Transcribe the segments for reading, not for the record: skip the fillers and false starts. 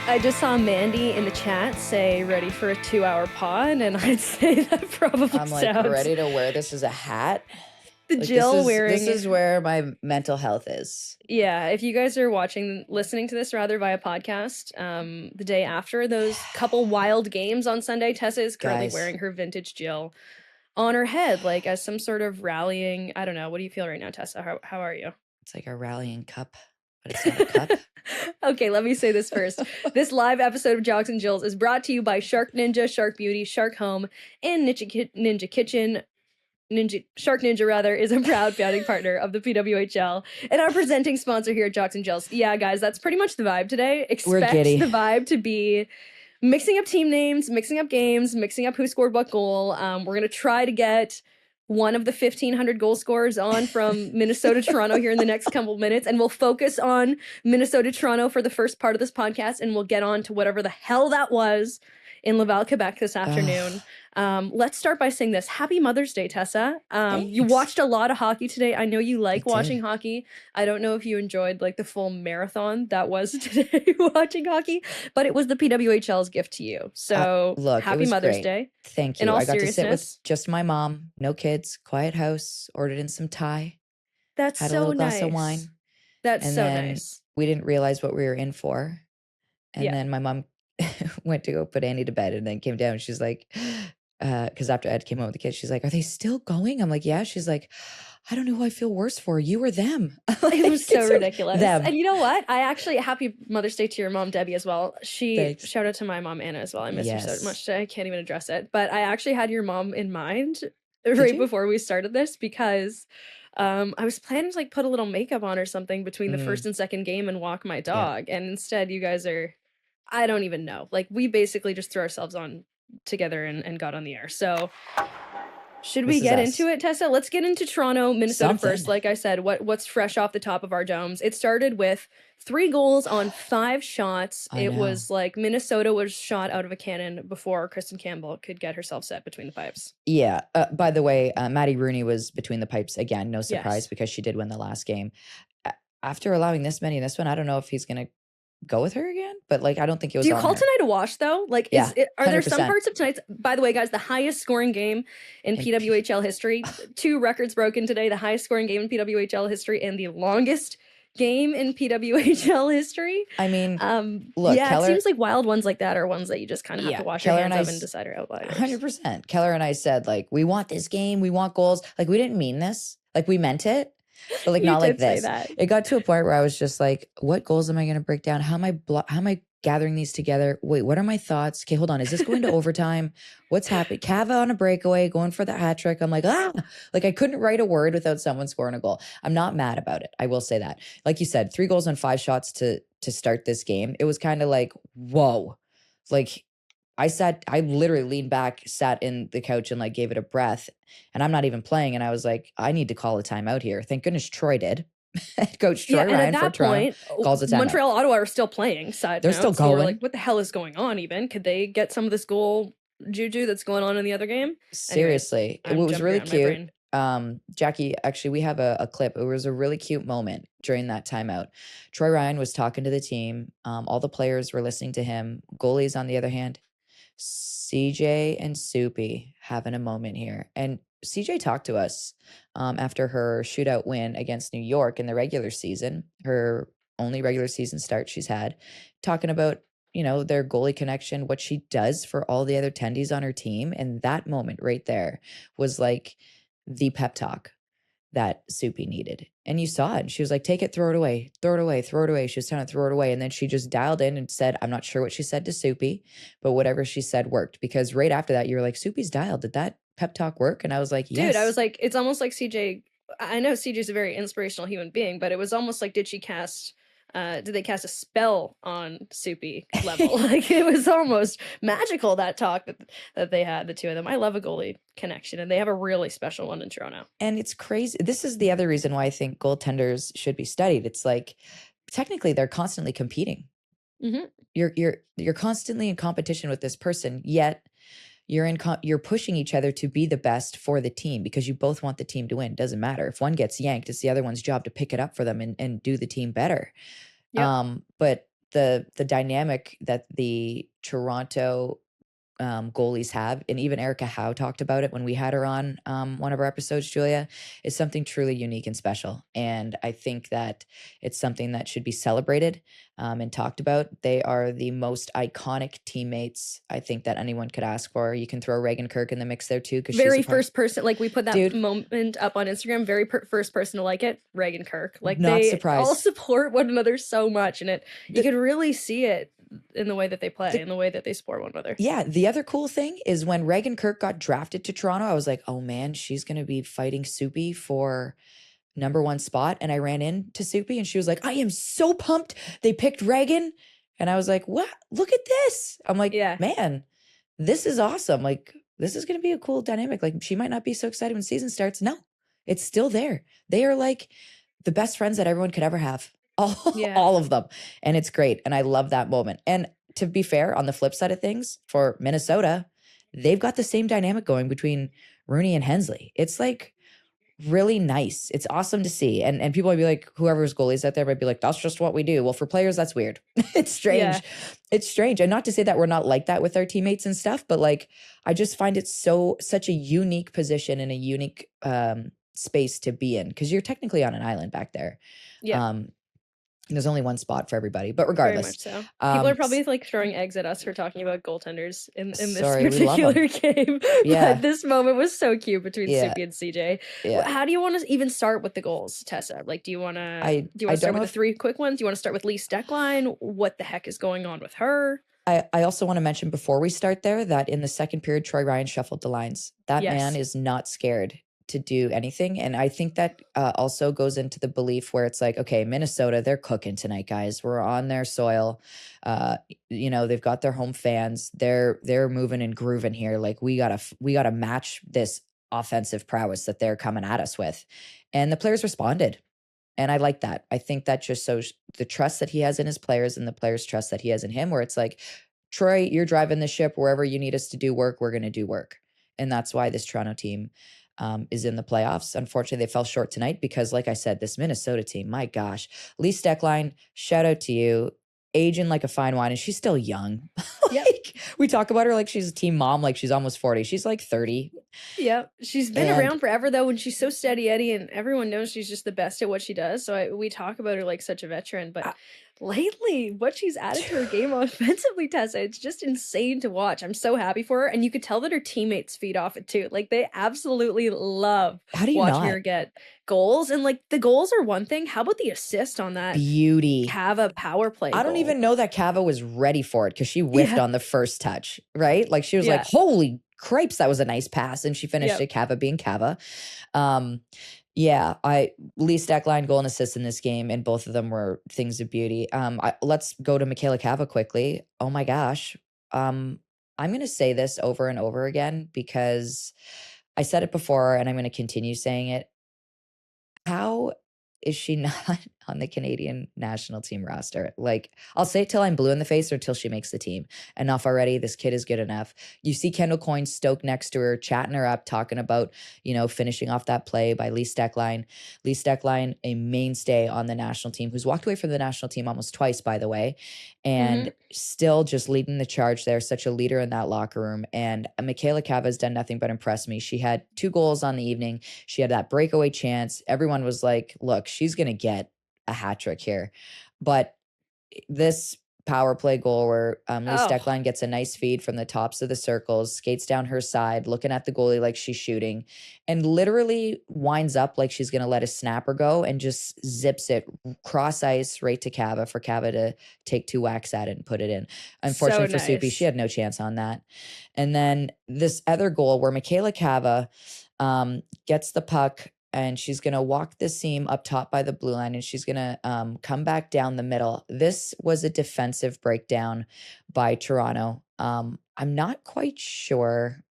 I just saw Mandy in the chat say ready for a 2-hour pod, and I'd say that probably I'm like sounds ready to wear this as a hat. the Like Jill this wearing. is where my mental health is. Yeah, if you guys are listening to this rather via podcast, the day after those couple wild games on Sunday, Tessa is currently Guys. wearing her vintage Jill on her head, like as some sort of rallying. I don't know. What do you feel right now, Tessa? How are you? It's like a rallying cup, but it's not a cup. Okay, let me say this first. This live episode of Jocks and Jills is brought to you by SharkNinja, Shark Beauty, Shark Home, and Ninja Kitchen. SharkNinja rather is a proud founding partner of the PWHL and our presenting sponsor here at Jocks and Jills. Yeah, guys, that's pretty much the vibe today. Expect the vibe to be mixing up team names, mixing up games, mixing up who scored what goal. We're gonna try to get one of the 1,500 goal scorers on from Minnesota Toronto here in the next couple minutes, and we'll focus on Minnesota Toronto for the first part of this podcast, and we'll get on to whatever the hell that was in Laval, Quebec this afternoon. Let's start by saying this. Happy Mother's Day, Tessa. You watched a lot of hockey today. I know you like watching hockey. I don't know if you enjoyed like the full marathon that was today watching hockey, but it was the PWHL's gift to you. So look, happy Mother's Day. Thank you. In all I got seriousness, to sit with just my mom, no kids, quiet house, ordered in some Thai. That's had so a little nice. glass of wine. That's and so then nice. We didn't realize what we were in for. And then my mom went to go put Annie to bed and then came down. She's like, because after Ed came home with the kids, she's like, are they still going? I'm like, yeah. She's like, I don't know who I feel worse for, you or them. Like, it was so ridiculous. And you know what? I actually, happy Mother's Day to your mom, Debbie, as well. Shout out to my mom, Anna, as well. I miss her so much today. I can't even address it. But I actually had your mom in mind before we started this because I was planning to like put a little makeup on or something between the first and second game and walk my dog. And instead you guys are, I don't even know. Like we basically just threw ourselves on together and got on the air. So should we get into it, Tessa? Let's get into Toronto, Minnesota first. Like I said, what's fresh off the top of our domes? It started with 3 goals on 5 shots. It was like Minnesota was shot out of a cannon before Kristen Campbell could get herself set between the pipes. Yeah. By the way, Maddie Rooney was between the pipes again. No surprise because she did win the last game. After allowing this many in this one, I don't know if he's going to go with her again, but like I don't think it was. Do you call tonight a wash though? Like, are there some parts of tonight's? By the way, guys, the highest scoring game in PWHL history. 2 records broken today. The highest scoring game in PWHL history and the longest game in PWHL history. I mean, look, Keller, it seems like wild ones like that are ones that you just kind of have to wash your hands of and decide are outliers. 100%. Keller and I said like, we want this game, we want goals. Like we didn't mean this. Like we meant it. But like not like this. It got to a point where I was just like, what goals am I going to break down? How am I gathering these together? Wait, what are my thoughts? Okay, hold on. Is this going to overtime? What's happening? Cava on a breakaway, going for the hat trick. I'm like, like I couldn't write a word without someone scoring a goal. I'm not mad about it. I will say that. Like you said, 3 goals on 5 shots to start this game. It was kind of like, whoa. Like I literally leaned back, sat in the couch and like gave it a breath, and I'm not even playing. And I was like, I need to call a timeout here. Thank goodness Troy did. Coach Troy Ryan for Toronto calls a timeout. Montreal, Ottawa are still playing. They're still going. So we're like, what the hell is going on even? Could they get some of this goal juju that's going on in the other game? Seriously. Anyways, it was really cute. Jackie, actually, we have a clip. It was a really cute moment during that timeout. Troy Ryan was talking to the team. All the players were listening to him. Goalies, on the other hand, CJ and Soupy having a moment here. And CJ talked to us after her shootout win against New York in the regular season, her only regular season start she's had, talking about, their goalie connection, what she does for all the other tendies on her team. And that moment right there was like the pep talk that Soupy needed. And you saw it. And she was like, take it, throw it away, throw it away, throw it away. She was trying to throw it away. And then she just dialed in and said, I'm not sure what she said to Soupy, but whatever she said worked. Because right after that, you were like, Soupy's dialed. Did that pep talk work? And I was like, yes. Dude, I was like, it's almost like CJ. I know CJ's a very inspirational human being, but it was almost like, did they cast a spell on Soupy level? Like it was almost magical, that talk that they had, the two of them. I love a goalie connection, and they have a really special one in Toronto. And it's crazy. This is the other reason why I think goaltenders should be studied. It's like, technically they're constantly competing. Mm-hmm. You're constantly in competition with this person, yet you're pushing each other to be the best for the team because you both want the team to win. Doesn't matter. If one gets yanked, it's the other one's job to pick it up for them and do the team better. Yep. But the dynamic that the Toronto goalies have, and even Erica Howe talked about it when we had her on one of our episodes, Julia, is something truly unique and special. And I think that it's something that should be celebrated and talked about. They are the most iconic teammates I think that anyone could ask for. You can throw Reagan Kirk in the mix there too, because she's Very a part. first person, like we put that Dude, moment up on Instagram. Very first person to like it, Reagan Kirk. Like not they all surprised. support one another so much, and you The, could really see it in the way that they play, the in the way that they support one another. Yeah, the other cool thing is when Reagan Kirk got drafted to Toronto, I was like, oh man, she's going to be fighting Soupy for number one spot. And I ran into Soupy and she was like, I am so pumped they picked Reagan. And I was like, what? Look at this. I'm like, Yeah, man, this is awesome. Like, this is going to be a cool dynamic. Like, she might not be so excited when season starts. No, it's still there. They are like the best friends that everyone could ever have. yeah, All of them. And it's great. And I love that moment. And to be fair, on the flip side of things, for Minnesota, they've got the same dynamic going between Rooney and Hensley. It's like really nice. It's awesome to see. And people might be like, whoever's goalies out there might be like, that's just what we do. Well, for players, that's weird. It's yeah, strange. It's strange. And not to say that we're not like that with our teammates and stuff, but like I just find it such a unique position and a unique space to be in, because you're technically on an island back there. yeah. Um, there's only one spot for everybody. But Very regardless, much so. People are s- probably like throwing eggs at us for talking about goaltenders in this sorry, we love them. particular game. Yeah. But this moment was so cute between Yeah. Soupy and CJ. Yeah. How do you want to even start with the goals, Tessa? Like, do you want I to don't start know with the if three quick ones? Do you want to start with Lee Steckline? What the heck is going on with her? I also want to mention before we start there that in the second period, Troy Ryan shuffled the lines. That man Yes. is not scared to do anything. And I think that also goes into the belief where it's like, okay, Minnesota, they're cooking tonight, guys. We're on their soil. They've got their home fans. They're moving and grooving here. Like we gotta match this offensive prowess that they're coming at us with. And the players responded. And I like that. I think that just shows the trust that he has in his players and the players' trust that he has in him, where it's like, Troy, you're driving the ship wherever you need us to do work, we're going to do work. And that's why this Toronto team is in the playoffs. Unfortunately, they fell short tonight because, like I said, this Minnesota team, my gosh, Lee Steckline, shout out to you. Aging like a fine wine, and she's still young. Yep. Like, we talk about her like she's a teen mom, like she's almost 40. She's like 30. Yep. She's been And around forever though, and she's so steady Eddie, and everyone knows she's just the best at what she does. So we talk about her like such a veteran, but I, lately, what she's added to her game offensively, Tessa, it's just insane to watch. I'm so happy for her, and you could tell that her teammates feed off it too. Like they absolutely love how do you watching not? her get goals, and like the goals are one thing. How about the assist on that Beauty. Cava power play I don't goal? even know that Cava was ready for it because she whiffed Yeah, on the first touch, right? Like she was like, yeah, holy cripes, that was a nice pass. And she finished yep. it, Cava being Cava. Yeah, Lee Steckline goal and assist in this game, and both of them were things of beauty. Let's go to Michela Cava quickly. Oh my gosh. I'm gonna say this over and over again because I said it before and I'm gonna continue saying it. How is she not on the Canadian national team roster? Like, I'll say it till I'm blue in the face or till she makes the team. Enough already. This kid is good enough. You see Kendall Coyne stoked next to her, chatting her up, talking about, finishing off that play by Lee Steckline. Lee Steckline, a mainstay on the national team, who's walked away from the national team almost twice, by the way, and Hmm. still just leading the charge there. Such a leader in that locker room. And Michela Cava has done nothing but impress me. She had 2 goals on the evening. She had that breakaway chance. Everyone was like, look, she's going to get a hat trick here. But this power play goal where Lee Oh, Steckline gets a nice feed from the tops of the circles, skates down her side, looking at the goalie like she's shooting, and literally winds up like she's going to let a snapper go and just zips it cross ice right to Cava for Cava to take 2 whacks at it and put it in. so Unfortunately for Soupy, she nice. had no chance on that. And then this other goal where Michela Cava gets the puck and she's going to walk the seam up top by the blue line and she's going to come back down the middle. This was a defensive breakdown by Toronto. I'm not quite sure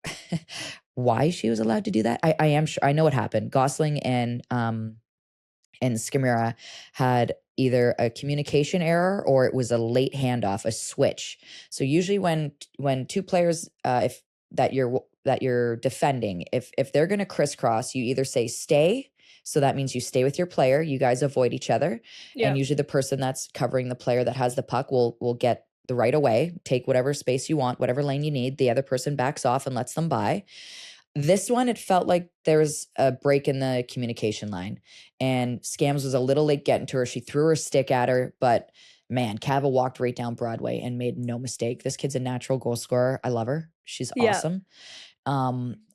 why she was allowed to do that. I am sure. I know what happened. Gosling and Skimura had either a communication error or it was a late handoff, a switch. So usually when two players, if that you're defending, if they're going to crisscross, you either say stay So that means you stay with your player, you guys avoid each other. Yeah. And usually the person that's covering the player that has the puck will get the right away, take whatever space you want, whatever lane you need. The other person backs off and lets them by. This one, it felt like there was a break in the communication line, and Scams was a little late getting to her. She threw her stick at her, but man, Cava walked right down Broadway and made no mistake. This kid's a natural goal scorer. I love her. She's awesome.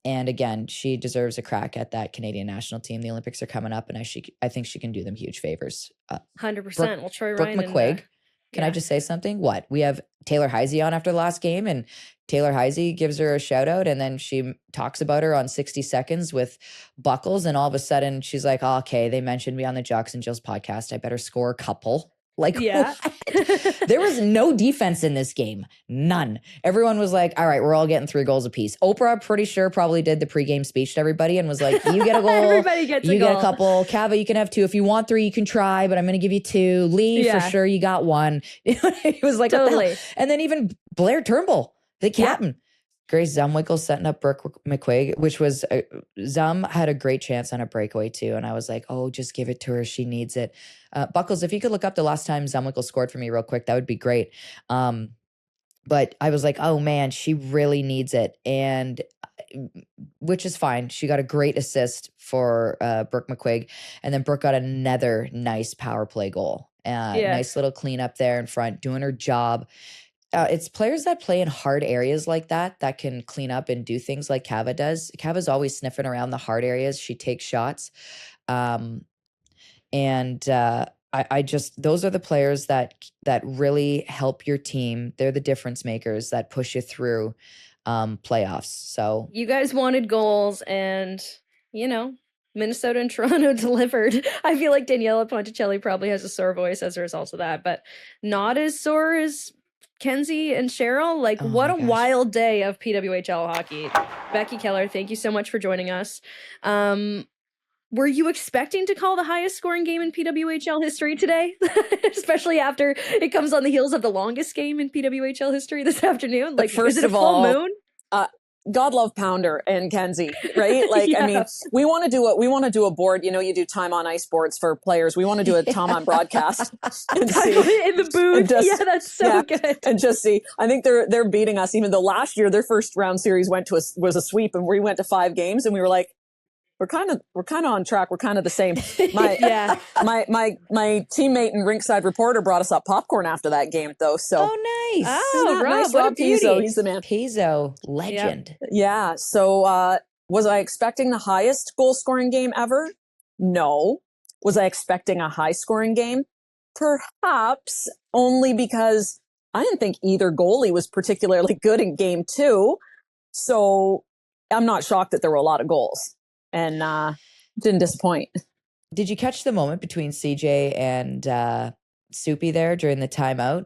And again, she deserves a crack at that Canadian national team. The Olympics are coming up, and I think she can do them huge favors. 100%. Well, Troy Brooke Ryan McQuaig. Can I just say something? What? We have Taylor Heisey on after the last game, and Taylor Heisey gives her a shout out, and then she talks about her on 60 Seconds with Buckles, and all of a sudden she's like, oh, okay, they mentioned me on the Jocks and Jills podcast. I better score a couple. Like, yeah. There was no defense in this game. None. Everyone was like, all right, we're all getting 3 goals apiece. Oprah, pretty sure, probably did the pregame speech to everybody and was like, you get a goal. Everybody gets a goal. You get a couple. Cava, you can have 2. If you want 3, you can try, but I'm going to give you 2. Lee, for sure, you got 1. It was like, totally. And then even Blair Turnbull, the captain. Grace Zumwinkle setting up Brooke McQuaig, which was Zum had a great chance on a breakaway too. And I was like, oh, just give it to her. She needs it. Buckles, if you could look up the last time Zumwinkle scored for me real quick, that would be great. But I was like, oh man, she really needs it. And which is fine. She got a great assist for Brooke McQuaig. And then Brooke got another nice power play goal. Nice little cleanup there in front, doing her job. It's players that play in hard areas like that can clean up and do things like Cava does. Cava's always sniffing around the hard areas. She takes shots. I just, those are the players that really help your team. They're the difference makers that push you through playoffs. So you guys wanted goals, and Minnesota and Toronto delivered. I feel like Daniela Ponticelli probably has a sore voice as a result of that, but not as sore as Kenzie and Cheryl. Like, what a wild day of PWHL hockey. Becky Kellar, thank you so much for joining us. Were you expecting to call the highest scoring game in PWHL history today? Especially after it comes on the heels of the longest game in PWHL history this afternoon? Like, first is it a full moon? God love Pounder and Kenzie, right? Like, I mean, we want to do a board, you do time on ice boards for players. We want to do a time on broadcast and see in the booth. That's so good. And just see, I think they're beating us, even though last year their first round series was a sweep, and we went to 5 games, and we were like, we're kind of on track. We're kind of the same. My teammate and rinkside reporter brought us up popcorn after that game, though. So nice. Oh, nice. Rob Pizzo, he's the man. Pizzo, legend. Yeah. So was I expecting the highest goal scoring game ever? No. Was I expecting a high scoring game? Perhaps, only because I didn't think either goalie was particularly good in game 2. So I'm not shocked that there were a lot of goals. And didn't disappoint. Did you catch the moment between CJ and Soupy there during the timeout?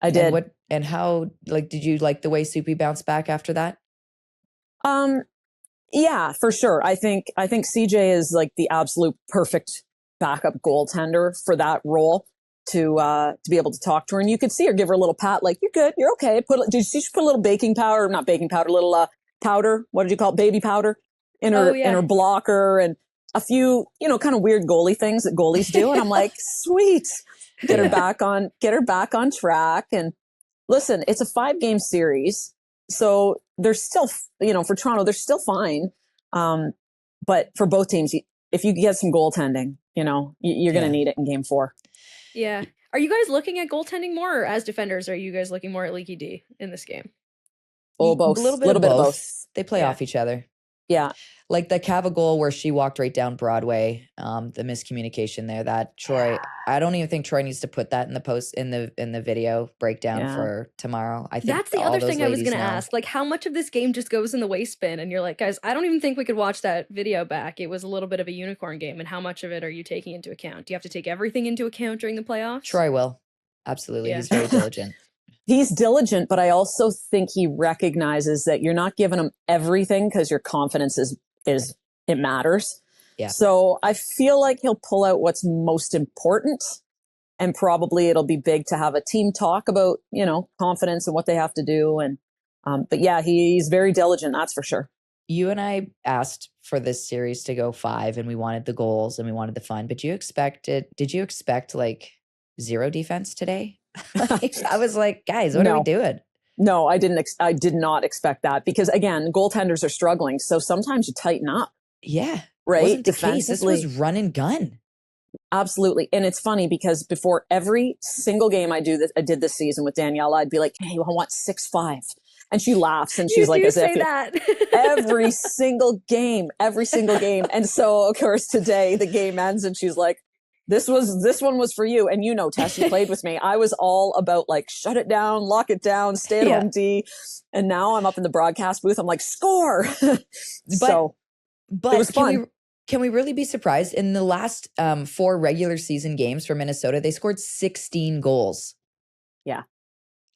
I did. And how, like, did you like the way Soupy bounced back after that? Yeah, for sure. I think CJ is like the absolute perfect backup goaltender for that role to be able to talk to her. And you could see her give her a little pat, like, you're good, you're okay. Did she put a little baking powder, not baking powder, a little powder, what did you call it, baby powder? In her blocker, and a few, kind of weird goalie things that goalies do. And I'm like, sweet, get her back on track. And listen, it's a 5-game series. So they're still, for Toronto, they're still fine. But for both teams, if you get some goaltending, you're going to need it in game 4. Yeah. Are you guys looking at goaltending more, or as defenders, are you guys looking more at leaky D in this game? Oh, both. A little bit of both. They play off each other. Yeah. Like the Cava goal where she walked right down Broadway, the miscommunication there, that Troy, I don't even think Troy needs to put that in the post in the video breakdown for tomorrow. I think that's the other thing I was going to ask. Like, how much of this game just goes in the waste bin? And you're like, guys, I don't even think we could watch that video back. It was a little bit of a unicorn game. And how much of it are you taking into account? Do you have to take everything into account during the playoffs? Troy will. Absolutely. Yeah. He's very diligent. He's diligent, but I also think he recognizes that you're not giving him everything because your confidence is it matters. Yeah. So I feel like he'll pull out what's most important, and probably it'll be big to have a team talk about, confidence and what they have to do. And, but yeah, he's very diligent. That's for sure. you and I asked for this series to go 5 and we wanted the goals and we wanted the fun, but did you expect like zero defense today? Like, I was like, guys, what are we doing? No, I didn't. I did not expect that because again, goaltenders are struggling. So sometimes you tighten up. Yeah. Right. Wasn't the case. This was run and gun. Absolutely. And it's funny because before every single game I did this season with Danielle, I'd be like, hey, I want 6-5. And she laughs and she's like, as if that. every single game. And so of course today the game ends and she's like, this one was for you. And Tess, you played with me. I was all about like, shut it down, lock it down, stay at home D. And now I'm up in the broadcast booth. I'm like, score. But it was fun. Can we really be surprised? In the last 4 regular season games for Minnesota, they scored 16 goals. Yeah.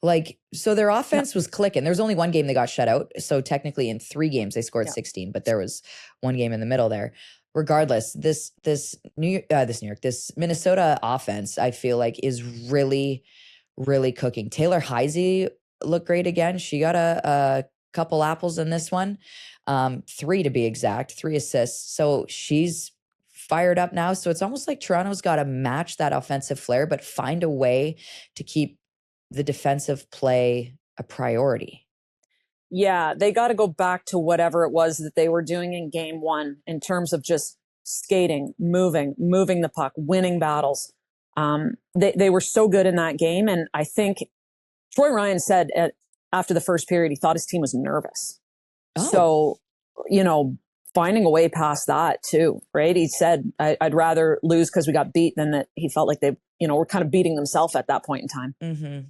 Like, so their offense was clicking. There was only one game they got shut out. So technically in 3 games, they scored 16, but there was one game in the middle there. Regardless, this Minnesota offense, I feel like is really, really cooking. Taylor Heisey looked great again. She got a couple apples in this one. 3 to be exact, 3 assists. So she's fired up now. So it's almost like Toronto's got to match that offensive flair, but find a way to keep the defensive play a priority. Yeah, they got to go back to whatever it was that they were doing in game 1 in terms of just skating, moving the puck, winning battles. They were so good in that game. And I think Troy Ryan said after the first period, he thought his team was nervous. So, finding a way past that too, right? He said, I'd rather lose because we got beat than that he felt like they, were kind of beating themselves at that point in time. Mm-hmm.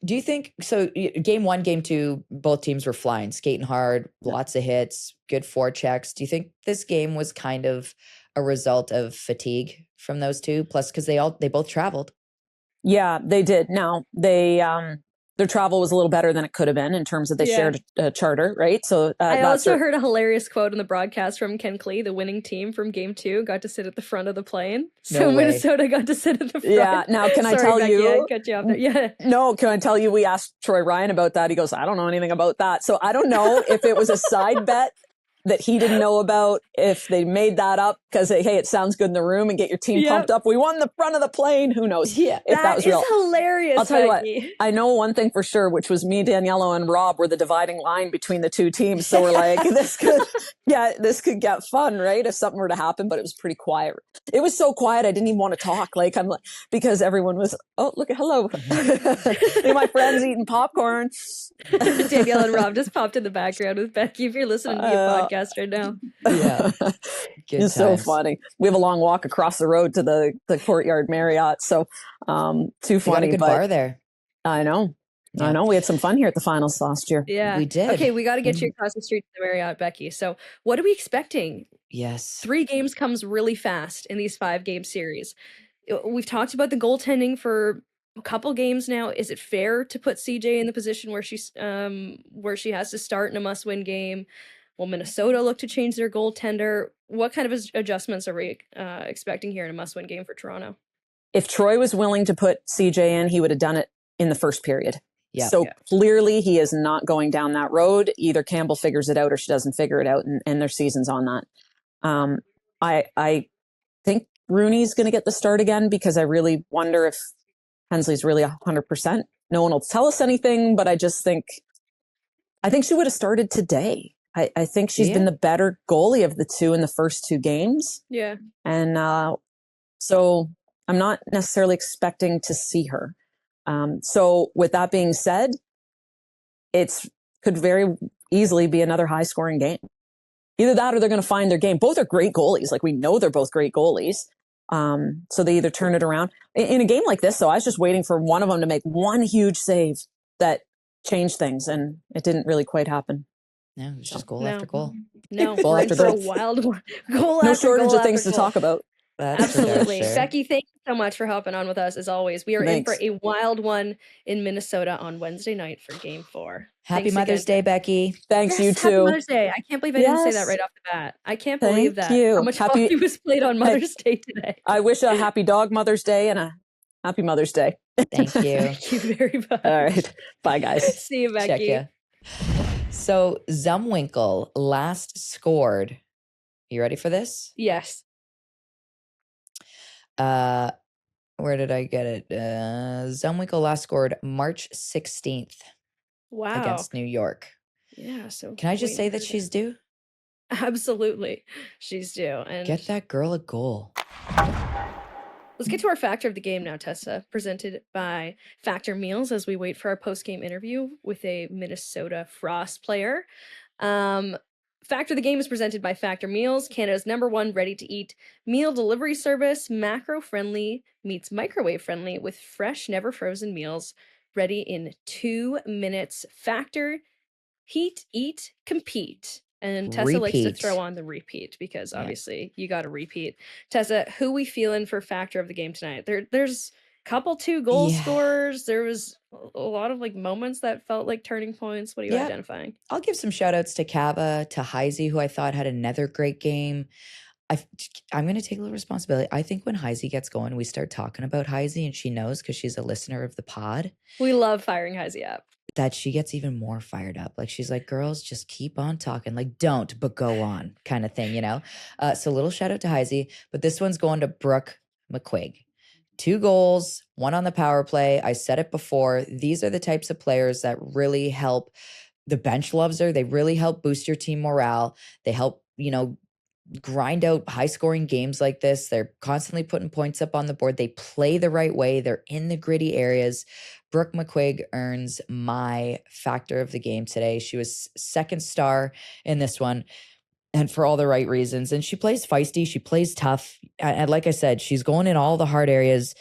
Do you think, so game 1, game 2, both teams were flying, skating hard, lots of hits, good forechecks. Do you think this game was kind of a result of fatigue from those two? Plus, because they both traveled. Yeah, they did. Now their travel was a little better than it could have been in terms of they shared a charter, right? So I also heard a hilarious quote in the broadcast from Ken Klee, the winning team from game 2, got to sit at the front of the plane. So Minnesota got to sit at the front. Yeah. Now, can I tell Becky, you? I cut you off there. Yeah. No, can I tell you? We asked Troy Ryan about that. He goes, I don't know anything about that. So I don't know if it was a side bet that he didn't know about, if they made that up because, hey, it sounds good in the room and get your team pumped up. We won the front of the plane. Who knows if that was real. Hilarious. I'll tell Becky. you what, I know one thing for sure, which was me, Daniela, and Rob were the dividing line between the two teams. So we're like, this could get fun, right? If something were to happen, but it was pretty quiet. It was so quiet. I didn't even want to talk. Because everyone was, hello. My friends eating popcorn. Danielle and Rob just popped in the background with Becky. If you're listening to the podcast right now. Yeah. It's so funny. We have a long walk across the road to the Courtyard Marriott. So too funny. Got a good bar there. I know. Yeah. I know. We had some fun here at the finals last year. Yeah. We did. Okay, we got to get you across the street to the Marriott, Becky. So what are we expecting? Yes. 3 games comes really fast in these 5-game series. We've talked about the goaltending for a couple games now. Is it fair to put CJ in the position where she has to start in a must-win game? Will Minnesota look to change their goaltender? What kind of adjustments are we expecting here in a must-win game for Toronto? If Troy was willing to put CJ in, he would have done it in the first period. Yeah. So clearly he is not going down that road. Either Campbell figures it out or she doesn't figure it out, and their season's on that. I think Rooney's going to get the start again because I really wonder if Hensley's really 100%. No one will tell us anything, but I think she would have started today. I think she's been the better goalie of the two in the first 2 games. Yeah. And so I'm not necessarily expecting to see her. So with that being said, could very easily be another high scoring game. Either that or they're going to find their game. Both are great goalies. Like, we know they're both great goalies. So they either turn it around. In a game like this, though, I was just waiting for one of them to make one huge save that changed things, and it didn't really quite happen. No, it's just goal after goal. No, goal after goal. goal. A wild one. Goal no after shortage goal of things after to goal. talk about. That's Absolutely. sure. Becky, thank you so much for hopping on with us as always. We are in for a wild one in Minnesota on Wednesday night for game 4. Happy Mother's Day, Becky. Thanks, you too. Happy Mother's Day. I can't believe I didn't say that right off the bat. I can't believe that. How much hockey was played on Mother's Day today. I wish a happy dog Mother's Day and a happy Mother's Day. Thank you. Thank you very much. All right. Bye, guys. See you, Becky. Check ya. So Zumwinkle last scored. You ready for this? Yes. Where did I get it? Zumwinkle last scored March 16th Wow. against New York. Yeah. So can I just say that she's due? Absolutely, she's due. And get that girl a goal. Let's get to our Factor of the Game now, Tessa, presented by Factor Meals as we wait for our post-game interview with a Minnesota Frost player. Factor of the Game is presented by Factor Meals, Canada's #1 ready-to-eat meal delivery service, macro-friendly meets microwave-friendly with fresh, never-frozen meals ready in 2 minutes. Factor, heat, eat, compete. And Tessa likes to throw on the repeat because obviously you got to repeat. Tessa, who we feeling for Factor of the Game tonight? There's a couple 2-goal scorers. There was a lot of like moments that felt like turning points. What are you identifying? I'll give some shout outs to Cava, to Heisey, who I thought had another great game. I'm going to take a little responsibility. I think when Heisey gets going, we start talking about Heisey, and she knows because she's a listener of the pod. We love firing Heisey up. That she gets even more fired up. Like, she's like, girls, just keep on talking. Like, don't, but go on kind of thing, you know? So little shout out to Heisey. But this one's going to Brooke McQuigg. 2 goals, 1 on the power play. I said it before. These are the types of players that really help. The bench loves her. They really help boost your team morale. They help, grind out high-scoring games like this. They're constantly putting points up on the board. They play the right way. They're in the gritty areas. Brooke McQuigg earns my Factor of the Game today. She was second star in this one, and for all the right reasons. And she plays feisty. She plays tough. And like I said, she's going in all the hard areas,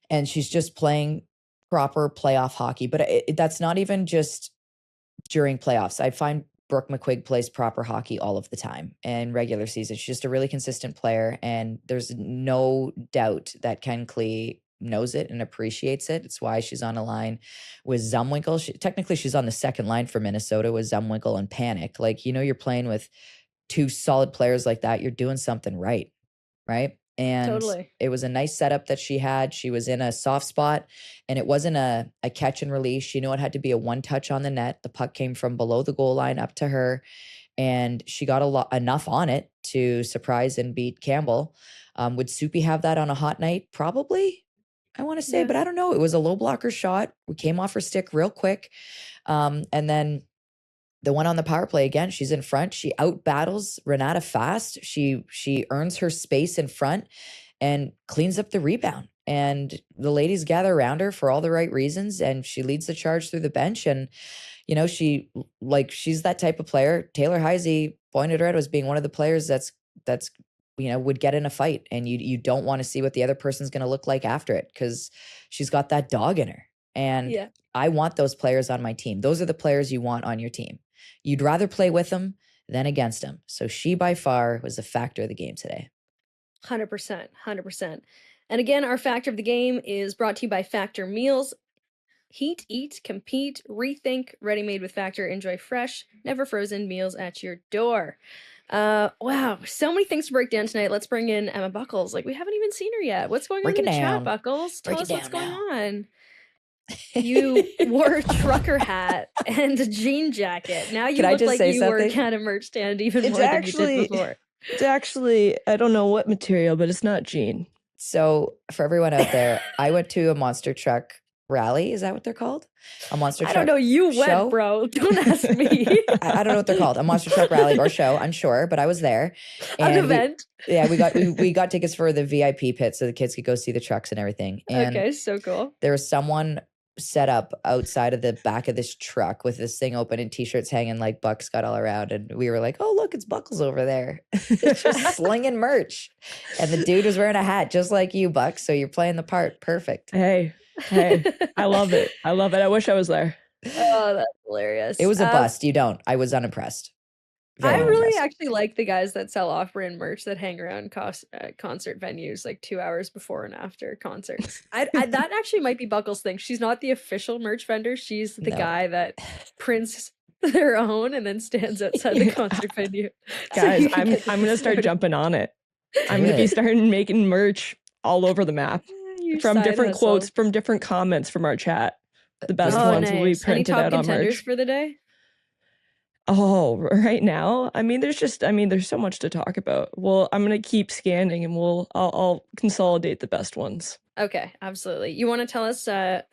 and she's just playing proper playoff hockey. But that's not even just during playoffs. I find Brooke McQuigg plays proper hockey all of the time in regular season. She's just a really consistent player, and there's no doubt that Ken Klee knows it and appreciates it. It's why she's on a line with Zumwinkle. Technically, she's on the second line for Minnesota with Zumwinkle and Panic. Like, you're playing with 2 solid players like that. You're doing something right? And it was a nice setup that she had. She was in a soft spot, and it wasn't a catch and release. She knew it had to be a 1 touch on the net. The puck came from below the goal line up to her, and she got enough on it to surprise and beat Campbell. Would Soupy have that on a hot night? Probably, I want to say, but I don't know. It was a low blocker shot. We came off her stick real quick. And then the one on the power play, again, she's in front. She out battles Renata fast. She earns her space in front and cleans up the rebound. And the ladies gather around her for all the right reasons. And she leads the charge through the bench. And, she's that type of player. Taylor Heisey pointed her out as being one of the players that's would get in a fight. And you don't want to see what the other person's going to look like after it, because she's got that dog in her. And I want those players on my team. Those are the players you want on your team. You'd rather play with them than against them. So she by far was the Factor of the Game today. 100%. 100%. And again, our Factor of the Game is brought to you by Factor Meals. Heat, eat, compete, rethink, ready-made with Factor. Enjoy fresh, never frozen meals at your door. Wow, so many things to break down tonight. Let's bring in Emma Buckles. Like, we haven't even seen her yet. What's going on in the chat, Buckles? Tell us what's going on. You wore a trucker hat and a jean jacket. Now you look like you work at a merch stand even more than you did before. It's actually, I don't know what material, but it's not jean. So for everyone out there, I went to a monster truck rally. Is that what they're called? A monster truck I don't know. You show? went, bro. Don't ask me. I don't know what they're called. A monster truck rally or show, I'm sure, but I was there. And an event. We got tickets for the VIP pit so the kids could go see the trucks and everything. And okay, so cool. There was someone set up outside of the back of this truck with this thing open and t-shirts hanging like Bucks got all around, and we were like, oh look, it's Buckles over there. Just slinging merch, and the dude was wearing a hat just like you, Bucks, so you're playing the part perfect. Hey, I love it. I wish I was there. Oh, that's hilarious. It was a bust. I was unimpressed. I really actually like the guys that sell off-brand merch that hang around concert venues like 2 hours before and after concerts. That actually might be Buckles' thing. She's not the official merch vendor. She's the guy that prints their own and then stands outside the concert venue. Guys, I'm going to start jumping on it. I'm going to be starting making merch all over the map from different quotes, from different comments from our chat. The best ones will be printed out on merch. For the day? Oh, right now? I mean, there's so much to talk about. Well, I'm going to keep scanning and I'll consolidate the best ones. Okay, absolutely. You want to tell us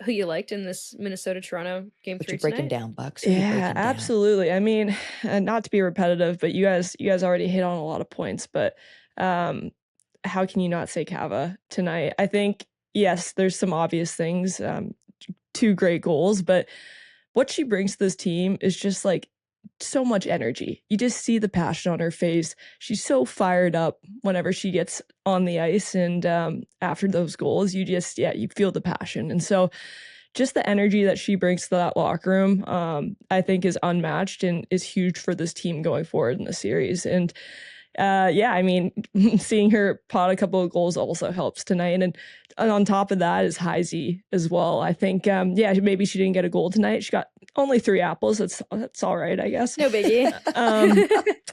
who you liked in this Minnesota-Toronto game 3 you breaking tonight? down, Bucks? Who you Yeah, breaking down? absolutely. I mean, not to be repetitive, but you guys already hit on a lot of points, but how can you not say Cava tonight? I think, yes, there's some obvious things, 2 great goals, but what she brings to this team is just like so much energy. You just see the passion on her face. She's so fired up whenever she gets on the ice, and after those goals, you feel the passion. And so just the energy that she brings to that locker room, I think is unmatched and is huge for this team going forward in the series. And I mean, seeing her pot a couple of goals also helps tonight. And on top of that is Heisey as well. I think, maybe she didn't get a goal tonight. She got only 3 apples. That's all right, I guess. No biggie.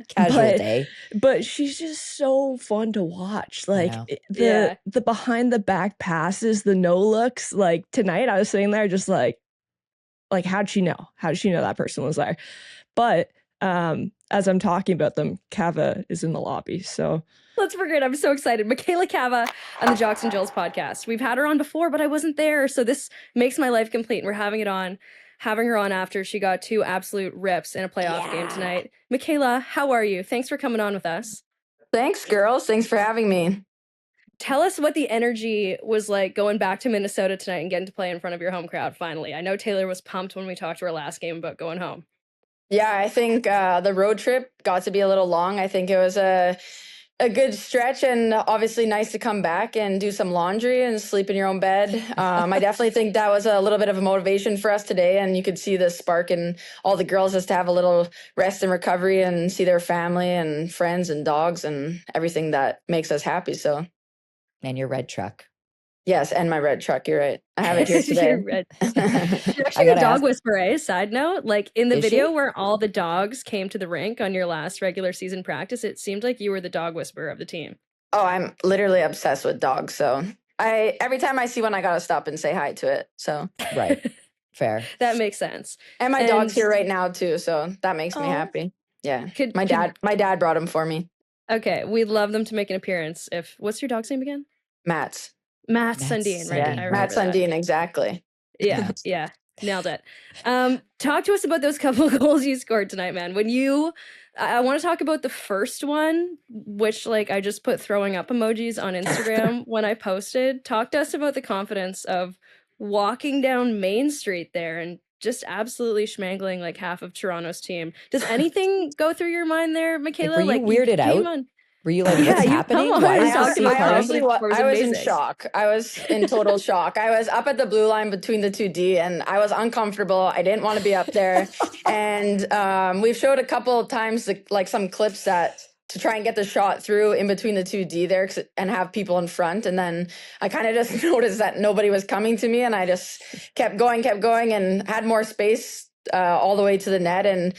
Casual day. But she's just so fun to watch. Like Yeah. the behind the back passes, the no looks. Like tonight, I was sitting there just like how'd she know? How did she know that person was there? But as I'm talking about them, Cava is in the lobby. So let's forget. I'm so excited. Michela Cava on the Jocks and Jills podcast. We've had her on before, but I wasn't there. So this makes my life complete. And we're having her on after she got 2 absolute rips in a playoff game tonight. Michela, how are you? Thanks for coming on with us. Thanks, girls. Thanks for having me. Tell us what the energy was like going back to Minnesota tonight and getting to play in front of your home crowd finally. I know Taylor was pumped when we talked to her last game about going home. Yeah, I think the road trip got to be a little long. I think it was a good stretch, and obviously nice to come back and do some laundry and sleep in your own bed. I definitely think that was a little bit of a motivation for us today, and you could see the spark in all the girls just to have a little rest and recovery and see their family and friends and dogs and everything that makes us happy. So, and your red truck. Yes, and my red truck. You're right. I have it here today. You're actually a dog whisperer, side note. Like in the video where all the dogs came to the rink on your last regular season practice, it seemed like you were the dog whisperer of the team. Oh, I'm literally obsessed with dogs. So every time I see one, I gotta stop and say hi to it. So right. Fair. That makes sense. And my dog's here right now too, so that makes me happy. Yeah. My dad brought him for me. Okay. We'd love them to make an appearance. What's your dog's name again? Matt Sundin, right? Yeah, Matt Sundin, exactly. Yeah, nailed it. Talk to us about those couple of goals you scored tonight, man. I want to talk about the first one, which I just put throwing up emojis on Instagram when I posted. Talk to us about the confidence of walking down Main Street there and just absolutely schmangling half of Toronto's team. Does anything go through your mind there, Michela? Were you weirded out? Were you like, what's happening? I was in shock. I was in total shock. I was up at the blue line between the 2D, and I was uncomfortable. I didn't want to be up there. And we've showed a couple of times some clips to try and get the shot through in between the 2D there and have people in front. And then I kind of just noticed that nobody was coming to me, and I just kept going and had more space all the way to the net, and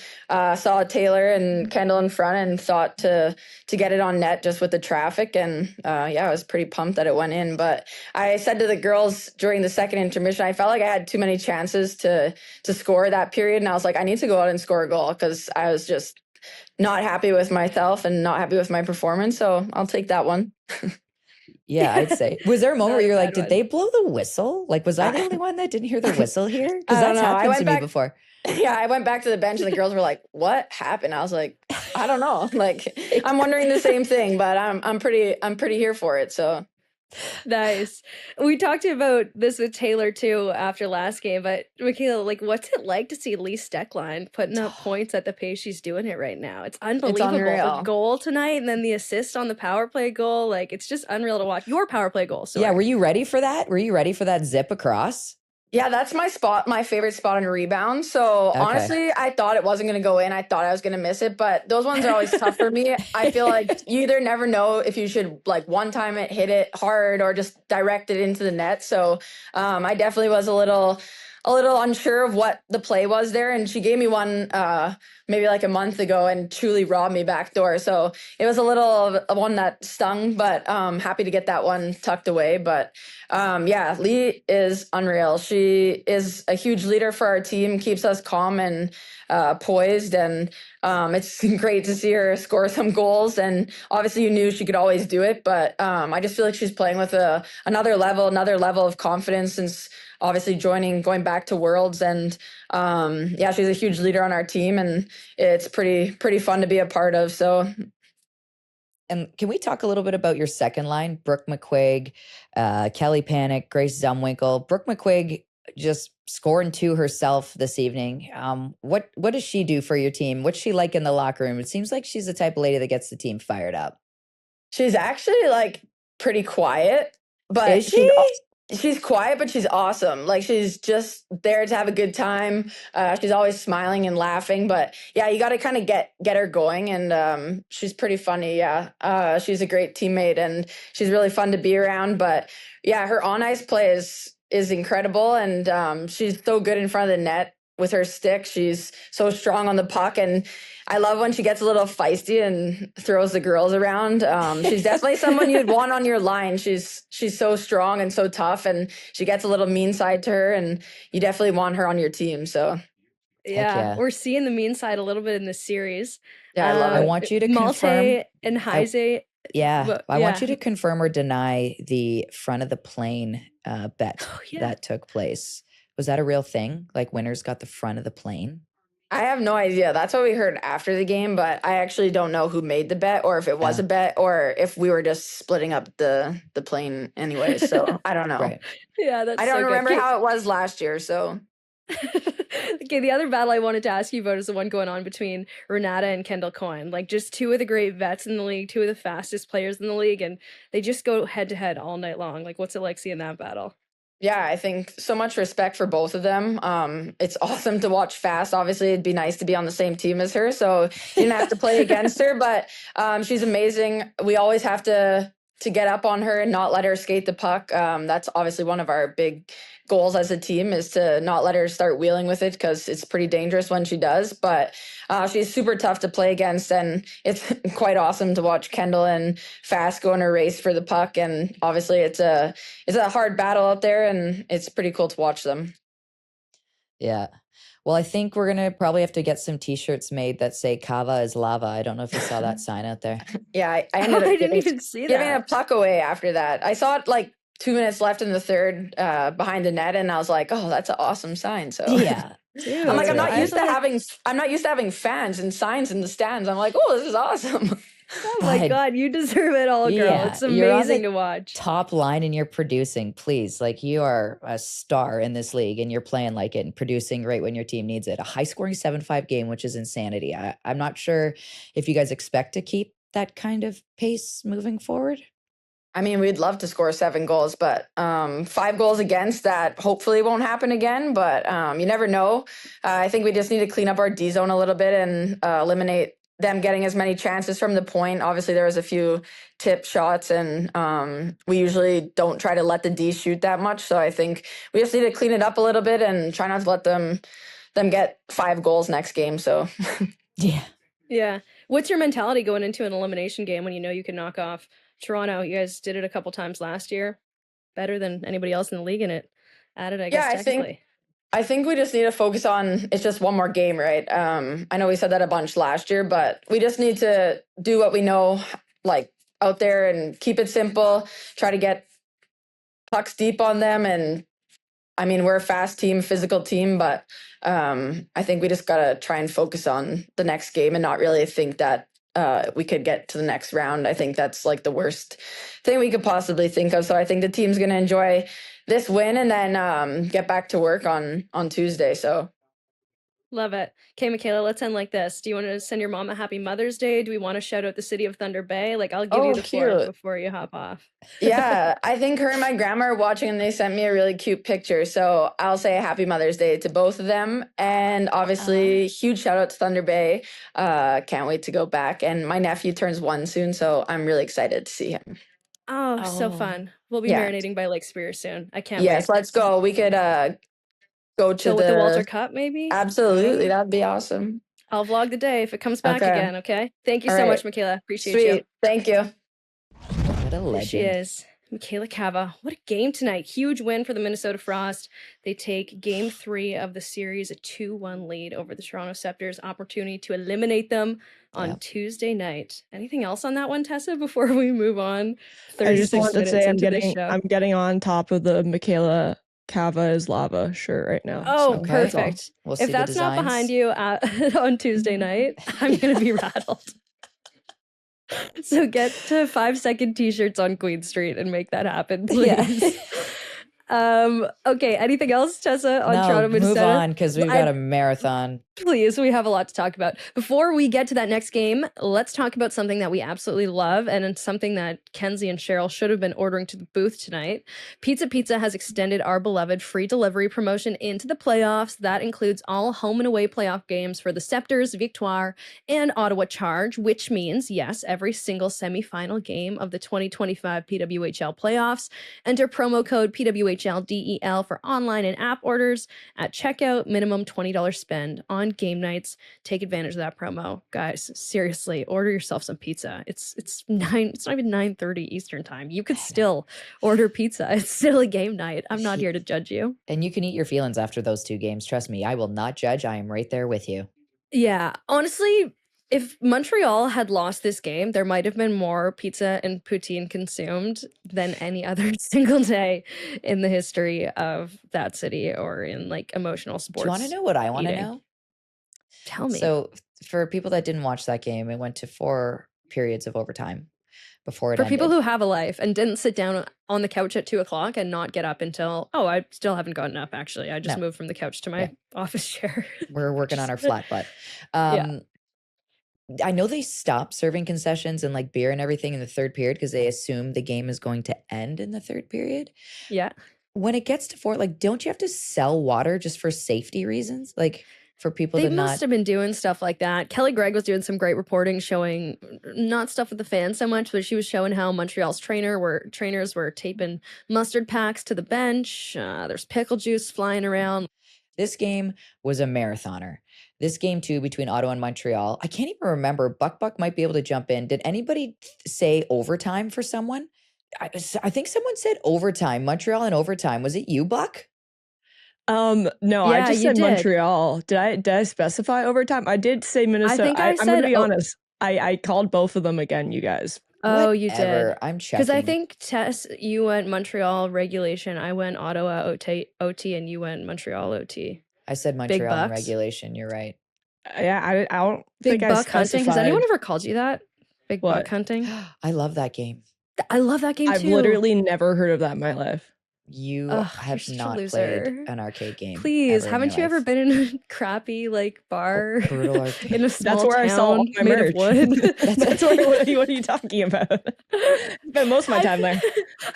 saw Taylor and Kendall in front and thought to get it on net just with the traffic. And I was pretty pumped that it went in. But I said to the girls during the second intermission, I felt like I had too many chances to score that period. And I was like, I need to go out and score a goal, because I was just not happy with myself and not happy with my performance. So I'll take that one. Yeah, I'd say. Was there a moment where you're like, did they blow the whistle? Was I the only one that didn't hear the whistle here? Because that's happened to me before. Yeah, I went back to the bench and the girls were like, what happened? I was like, I don't know. I'm wondering the same thing, but I'm pretty here for it. So nice. We talked about this with Taylor too after last game, but Michela, what's it like to see Lee Steckline putting up points at the pace she's doing it right now? It's unbelievable. It's unreal. The goal tonight and then the assist on the power play goal. It's just unreal to watch. Your power play goal. Yeah, were you ready for that? Were you ready for that zip across? Yeah, that's my favorite spot on rebound. So honestly, I thought it wasn't going to go in. I thought I was going to miss it, but those ones are always tough for me. I feel like you either never know if you should one time it, hit it hard, or just direct it into the net. So I definitely was a little a little unsure of what the play was there. And she gave me one maybe like a month ago and truly robbed me backdoor. So it was a little one that stung, but happy to get that one tucked away. But yeah, Lee is unreal. She is a huge leader for our team, keeps us calm and poised, and it's great to see her score some goals. And obviously you knew she could always do it, but I just feel like she's playing with another level of confidence since obviously going back to Worlds. And yeah, she's a huge leader on our team, and it's pretty fun to be a part of. So. And can we talk a little bit about your second line, Brooke McQuaig, Kelly Panic, Grace Zumwinkle? Brooke McQuaig just scoring 2 herself this evening. What does she do for your team? What's she like in the locker room? It seems like she's the type of lady that gets the team fired up. She's actually like pretty quiet, but Is she? She's quiet, but she's awesome. Like, she's just there to have a good time. She's always smiling and laughing, but yeah, you got to kind of get her going. And she's pretty funny. Yeah. She's a great teammate and she's really fun to be around. But yeah, her on ice play is incredible. And she's so good in front of the net with her stick. She's so strong on the puck, and I love when she gets a little feisty and throws the girls around. She's definitely someone you'd want on your line. She's so strong and so tough, and she gets a little mean side to her, and you definitely want her on your team. So yeah, we're seeing the mean side a little bit in this series. Yeah, I love it. I want you to confirm. Malte and Heise. I want you to confirm or deny the front of the plane bet that took place. Was that a real thing? Like, winners got the front of the plane? I have no idea. That's what we heard after the game, but I actually don't know who made the bet, or if it was a bet, or if we were just splitting up the plane anyway. So I don't know. Right. Yeah, that's I don't remember how it was last year. So okay, the other battle I wanted to ask you about is the one going on between Renata and Kendall Coyne. Like, just 2 of the great vets in the league, 2 of the fastest players in the league, and they just go head to head all night long. Like, what's it like seeing that battle? Yeah, I think so much respect for both of them. It's awesome to watch fast. Obviously, it'd be nice to be on the same team as her, so you didn't have to play against her, but she's amazing. We always have to get up on her and not let her skate the puck. That's obviously one of our big goals as a team, is to not let her start wheeling with it, because it's pretty dangerous when she does. But she's super tough to play against, and it's quite awesome to watch Kendall and Fast go in a race for the puck. And obviously it's a hard battle out there, and it's pretty cool to watch them. Yeah. Well, I think we're going to probably have to get some t-shirts made that say Cava is lava. I don't know if you saw that sign out there. Yeah, I ended up didn't even see giving that. a puck away after that. I saw it like 2 minutes left in the third behind the net, and I was like, oh, that's an awesome sign. So yeah. Dude, I'm like, I'm not used to having fans and signs in the stands. I'm like, oh, this is awesome. Oh my God, you deserve it all, girl. Yeah, it's amazing to watch. Top line, and you're producing, please. Like, you are a star in this league, and you're playing like it and producing right when your team needs it. A high-scoring 7-5 game, which is insanity. I'm not sure if you guys expect to keep that kind of pace moving forward. I mean, we'd love to score 7 goals, but 5 goals against, that hopefully won't happen again. But you never know. I think we just need to clean up our D zone a little bit and eliminate them getting as many chances from the point. Obviously, there was a few tip shots, and we usually don't try to let the D shoot that much. So I think we just need to clean it up a little bit and try not to let them get 5 goals next game. So yeah. What's your mentality going into an elimination game when you know you can knock off Toronto? You guys did it a couple times last year, better than anybody else in the league, and it added, I guess, technically. I think we just need to focus on, it's just one more game, right? I know we said that a bunch last year, but we just need to do what we know, like, out there, and keep it simple, try to get pucks deep on them. And I mean, we're a fast team, physical team, but I think we just got to try and focus on the next game and not really think that we could get to the next round. I think that's like the worst thing we could possibly think of. So I think the team's going to enjoy this win and then get back to work on Tuesday. So love it. Okay, Michela, let's end like this. Do you want to send your mom a happy Mother's Day? Do we want to shout out the city of Thunder Bay? Like, I'll give you the floor before you hop off. Yeah, I think her and my grandma are watching, and they sent me a really cute picture. So I'll say a happy Mother's Day to both of them. And obviously, huge shout out to Thunder Bay. Can't wait to go back. And my nephew turns 1 soon, so I'm really excited to see him. Oh, so fun. We'll be marinating by Lake Superior soon. I can't wait. Yes, let's go. We could go to with the Walter Cup, maybe? Absolutely. That'd be awesome. I'll vlog the day if it comes back again, okay? Thank you All so right. much, Michela. Appreciate Sweet. you. Thank you. What a There she legend. is. Michela Cava. What a game tonight. Huge win for the Minnesota Frost. They take game 3 of the series, a 2-1 lead over the Toronto Scepters. Opportunity to eliminate them on Tuesday night. Anything else on that one, Tessa, before we move on? I just want to say I'm show. getting on top of the Michela Cava is lava shirt right now. Oh, so perfect. We'll see if that's not behind you on Tuesday night, I'm going to be rattled. So get to 5-second t-shirts on Queen Street and make that happen, please. Okay, anything else, Tessa, on Toronto, Minnesota? Move on, because we've got a marathon. Please, we have a lot to talk about. Before we get to that next game, let's talk about something that we absolutely love, and it's something that Kenzie and Cheryl should have been ordering to the booth tonight. Pizza has extended our beloved free delivery promotion into the playoffs. That includes all home and away playoff games for the Scepters, Victoire, and Ottawa Charge, which means, yes, every single semifinal game of the 2025 PWHL playoffs. Enter promo code PWHLDEL for online and app orders at checkout, minimum $20 spend on game nights. Take advantage of that promo, guys. Seriously, order yourself some pizza. It's not even 9:30 Eastern time. You could still order pizza. It's still a game night. I'm not here to judge you. And you can eat your feelings after those 2 games. Trust me, I will not judge. I am right there with you. Yeah, honestly, if Montreal had lost this game, there might have been more pizza and poutine consumed than any other single day in the history of that city or in like emotional sports. Do you want to know what I want to know? Tell me. So for people that didn't watch that game, it went to 4 periods of overtime before it ended. For people who have a life and didn't sit down on the couch at 2:00 and not get up until, I still haven't gotten up, actually. I just moved from the couch to my office chair. We're working on our flat butt. I know they stopped serving concessions and like beer and everything in the 3rd period because they assume the game is going to end in the 3rd period. Yeah. When it gets to 4, like, don't you have to sell water just for safety reasons? Like, for people They to must have been doing stuff like that. Kelly Gregg was doing some great reporting showing not stuff with the fans so much, but she was showing how Montreal's trainers were taping mustard packs to the bench. There's pickle juice flying around. This game was a marathoner. This game, too, between Ottawa and Montreal, I can't even remember. Buck might be able to jump in. Did anybody say overtime for someone? I think someone said overtime. Montreal in overtime. Was it you, Buck? No, I just said Montreal. Did I specify overtime? I did say Minnesota. I think I I'm going to be honest. I called both of them again, you guys. Oh, you did. I'm checking. Because I think, Tess, you went Montreal regulation. I went Ottawa OT, and you went Montreal OT. I said Montreal in regulation. You're right. Yeah, I don't Big think buck hunting. Has anyone ever called you that? Big buck hunting? I love that game. I love that game, too. I've literally never heard of that in my life. You have not played an arcade game. Please, haven't you ever been in a crappy like bar brutal arcade? In a small That's where town I saw all my made merch. of wood? That's where, what are you talking about? Spent most of my time there.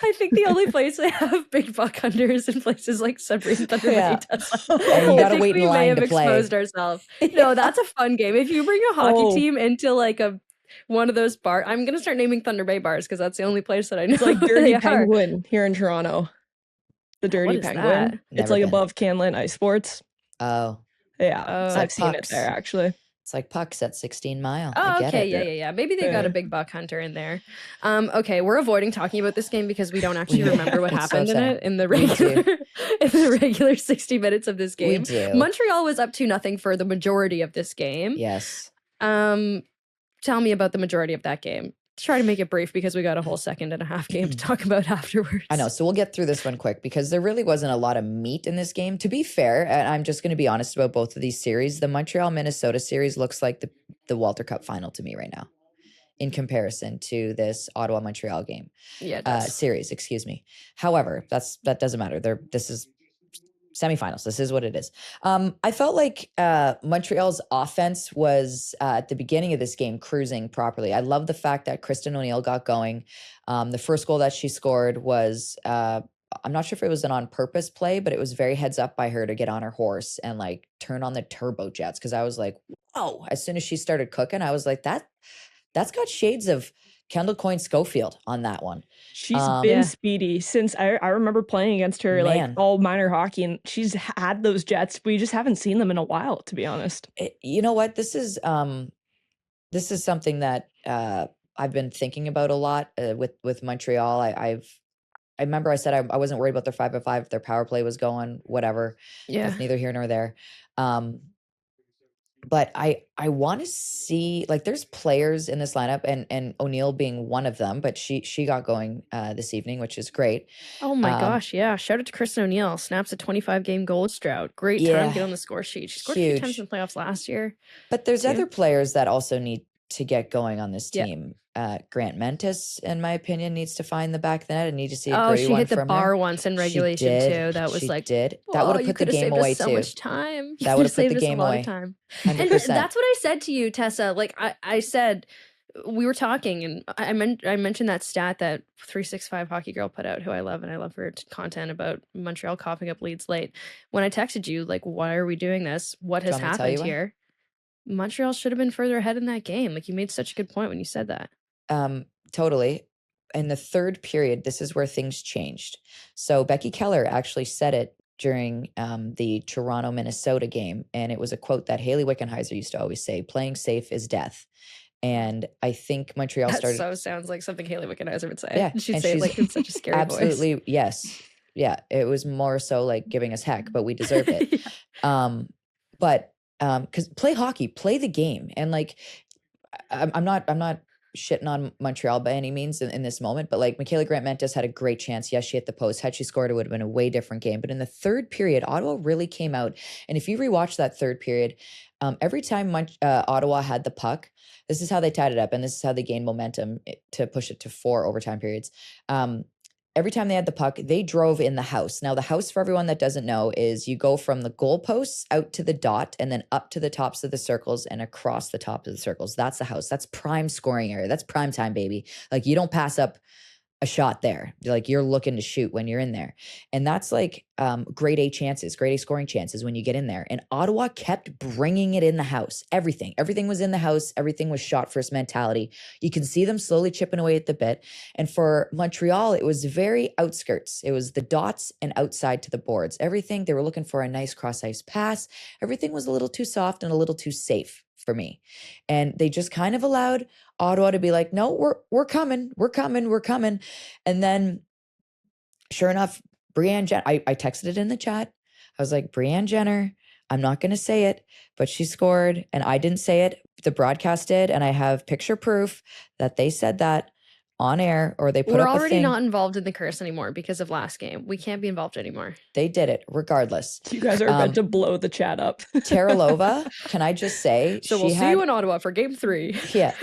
I think the only place they have big buck hunters in places like Submarine Thunder Bay. And you gotta wait in line to play. Exposed ourselves. No, that's a fun game. If you bring a hockey team into like one of those bars, I'm gonna start naming Thunder Bay bars because that's the only place that I know. It's like Dirty Penguin here in Toronto. The Dirty Penguin. It's like above Canlan Ice Sports. Oh. Yeah. I've seen it there, actually. It's like Pucks at 16 Mile. Oh, okay. Yeah. Maybe they got a big buck hunter in there. Okay, we're avoiding talking about this game because we don't actually remember what happened in it in the regular 60 minutes of this game. We do. Montreal was up 2-0 for the majority of this game. Yes. Tell me about the majority of that game. Try to make it brief because we got a whole 2.5 game to talk about afterwards. I know. So we'll get through this one quick because there really wasn't a lot of meat in this game. To be fair, and I'm just going to be honest about both of these series, the Montreal-Minnesota series looks like the Walter Cup final to me right now in comparison to this Ottawa-Montreal game. Yeah, series, excuse me. However, that doesn't matter. This is semifinals. This is what it is. I felt like Montreal's offense was at the beginning of this game cruising properly. I love the fact that Kristen O'Neill got going. The first goal that she scored was I'm not sure if it was an on-purpose play, but it was very heads up by her to get on her horse and like turn on the turbo jets. Because I was like, whoa! As soon as she started cooking, I was like, that's got shades of Kendall Coyne Schofield on that one. She's been speedy since I remember playing against her like all minor hockey, and she's had those jets. We just haven't seen them in a while, to be honest. You know what? This is something that I've been thinking about a lot with Montreal. I remember I said I wasn't worried about their 5-5 if their power play was going, whatever. Yeah. That's neither here nor there. But I want to see, like, there's players in this lineup, and O'Neill being one of them, but she got going this evening, which is great. Oh my gosh, yeah. Shout out to Kristen O'Neill. Snaps a 25-game goal drought. Great time to get on the score sheet. She scored a few times in the playoffs last year. But there's other players that also need to get going on this team. Grant Mentis, in my opinion, needs to find the back of the net. I need to see a great one from her. She hit the bar once in regulation too. That was that would have put the game away too. So much time. That would have put the game away. 100%. 100%. And that's what I said to you, Tessa. Like I said, we were talking, and I mentioned that stat that 365 Hockey Girl put out, who I love, and I love her content about Montreal coughing up leads late. When I texted you, like, why are we doing this? What has happened here? Montreal should have been further ahead in that game. Like, you made such a good point when you said that. Totally. In the third period, this is where things changed. So Becky Kellar actually said it during the Toronto-Minnesota game, and it was a quote that Haley Wickenheiser used to always say, "Playing safe is death." And I think Montreal started. That sounds like something Haley Wickenheiser would say. Yeah, she'd say it like in such a scary voice. Absolutely, yes. Yeah, it was more so like giving us heck, but we deserved it. But because play hockey, play the game, and like I'm not shitting on Montreal by any means in this moment, but like Michaela Grant-Mentis had a great chance. Yes, she hit the post. Had she scored, it would have been a way different game. But in the third period, Ottawa really came out. And if you rewatch that third period, every time Ottawa had the puck, this is how they tied it up, and this is how they gained momentum to push it to 4 overtime periods. Every time they had the puck, they drove in the house. Now, the house, for everyone that doesn't know, is you go from the goalposts out to the dot and then up to the tops of the circles and across the top of the circles. That's the house. That's prime scoring area. That's prime time, baby. Like, you don't pass up a shot there. You're looking to shoot when you're in there. And that's like grade A chances, grade A scoring chances when you get in there. And Ottawa kept bringing it in the house. Everything was in the house. Everything was shot first mentality. You can see them slowly chipping away at the bit. And for Montreal, it was very outskirts. It was the dots and outside to the boards. Everything, they were looking for a nice cross ice pass. Everything was a little too soft and a little too safe for me. And they just kind of allowed Ottawa to be like, no, we're coming. And then sure enough, Brianne Jenner, I texted it in the chat. I was like, Brianne Jenner, I'm not going to say it, but she scored, and I didn't say it. The broadcast did, and I have picture proof that they said that on air, or they put up a thing. We're already not involved in the curse anymore because of last game. We can't be involved anymore. They did it regardless. You guys are about to blow the chat up. Terralova, can I just say, so we'll see you in Ottawa for game 3. Yeah,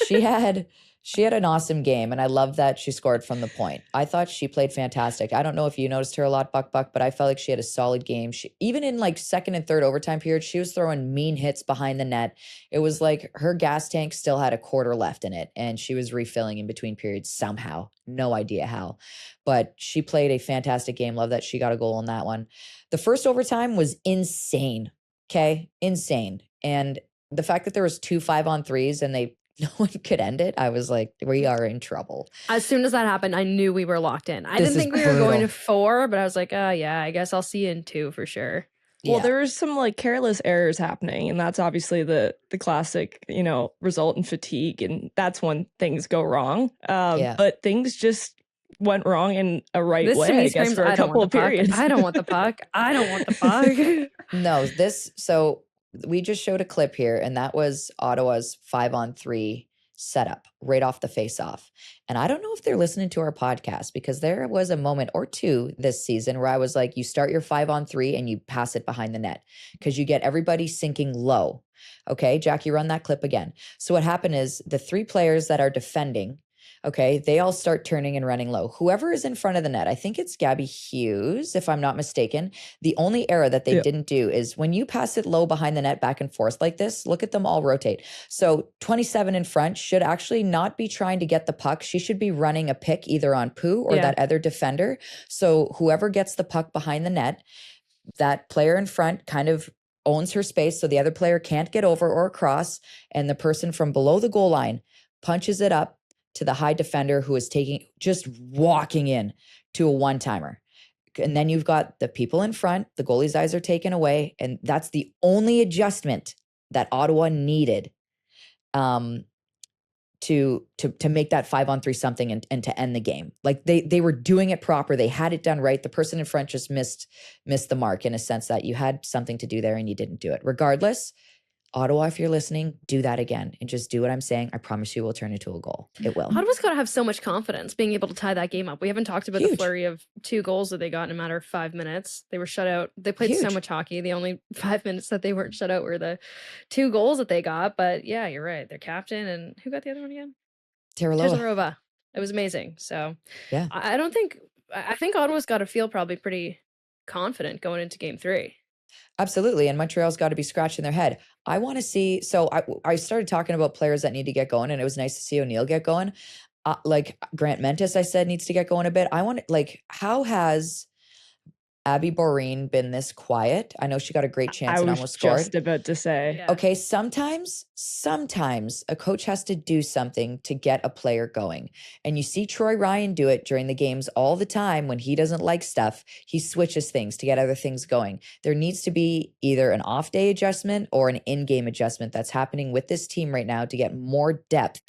she had an awesome game, and I love that she scored from the point. I thought she played fantastic. I don't know if you noticed her a lot, Buck, but I felt like she had a solid game. Even in like second and third overtime period, she was throwing mean hits behind the net. It was like her gas tank still had a quarter left in it, and she was refilling in between periods somehow. No idea how, but she played a fantastic game. Love that she got a goal in that one. The first overtime was insane. Okay, insane. And the fact that there was 2 5-on-3s and no one could end it, I was like, we are in trouble. As soon as that happened, I knew we were locked in. I didn't think we were going to 4, but I was like, oh yeah, I guess I'll see you in 2 for sure. Well, there was some like careless errors happening, and that's obviously the classic, result in fatigue, and that's when things go wrong. But things just went wrong in a right way, I guess, for a couple of periods. I don't want the puck. I don't want the puck. No, so we just showed a clip here, and that was Ottawa's 5-on-3 setup right off the face-off. And I don't know if they're listening to our podcast, because there was a moment or two this season where I was like, you start your 5-on-3 and you pass it behind the net because you get everybody sinking low. Okay, Jackie, run that clip again. So what happened is the 3 players that are defending, okay, they all start turning and running low. Whoever is in front of the net, I think it's Gabby Hughes, if I'm not mistaken. The only error that they didn't do is when you pass it low behind the net back and forth like this, look at them all rotate. So 27 in front should actually not be trying to get the puck. She should be running a pick either on Pwhl or that other defender. So whoever gets the puck behind the net, that player in front kind of owns her space so the other player can't get over or across, and the person from below the goal line punches it up to the high defender who is just walking in to a one-timer. And then you've got the people in front, the goalie's eyes are taken away, and that's the only adjustment that Ottawa needed to make that 5-on-3 something and to end the game. Like they were doing it proper. They had it done right. The person in front just missed the mark in a sense that you had something to do there and you didn't do it. Regardless, Ottawa, if you're listening, do that again and just do what I'm saying. I promise you it will turn into a goal. It will. Ottawa's got to have so much confidence being able to tie that game up. We haven't talked about the flurry of 2 goals that they got in a matter of 5 minutes. They were shut out. They played so much hockey. The only 5 minutes that they weren't shut out were the 2 goals that they got. But yeah, you're right. Their captain, and who got the other one again? Terranova. It was amazing. So yeah, I think Ottawa's got to feel probably pretty confident going into game 3. Absolutely. And Montreal's got to be scratching their head. I want to see. So I started talking about players that need to get going, and it was nice to see O'Neill get going. Like Grant Mentis, I said, needs to get going a bit. How has Abby Boreen been this quiet? I know she got a great chance and almost scored. I was just about to say. Yeah. Okay, sometimes a coach has to do something to get a player going. And you see Troy Ryan do it during the games all the time. When he doesn't like stuff, he switches things to get other things going. There needs to be either an off-day adjustment or an in-game adjustment that's happening with this team right now to get more depth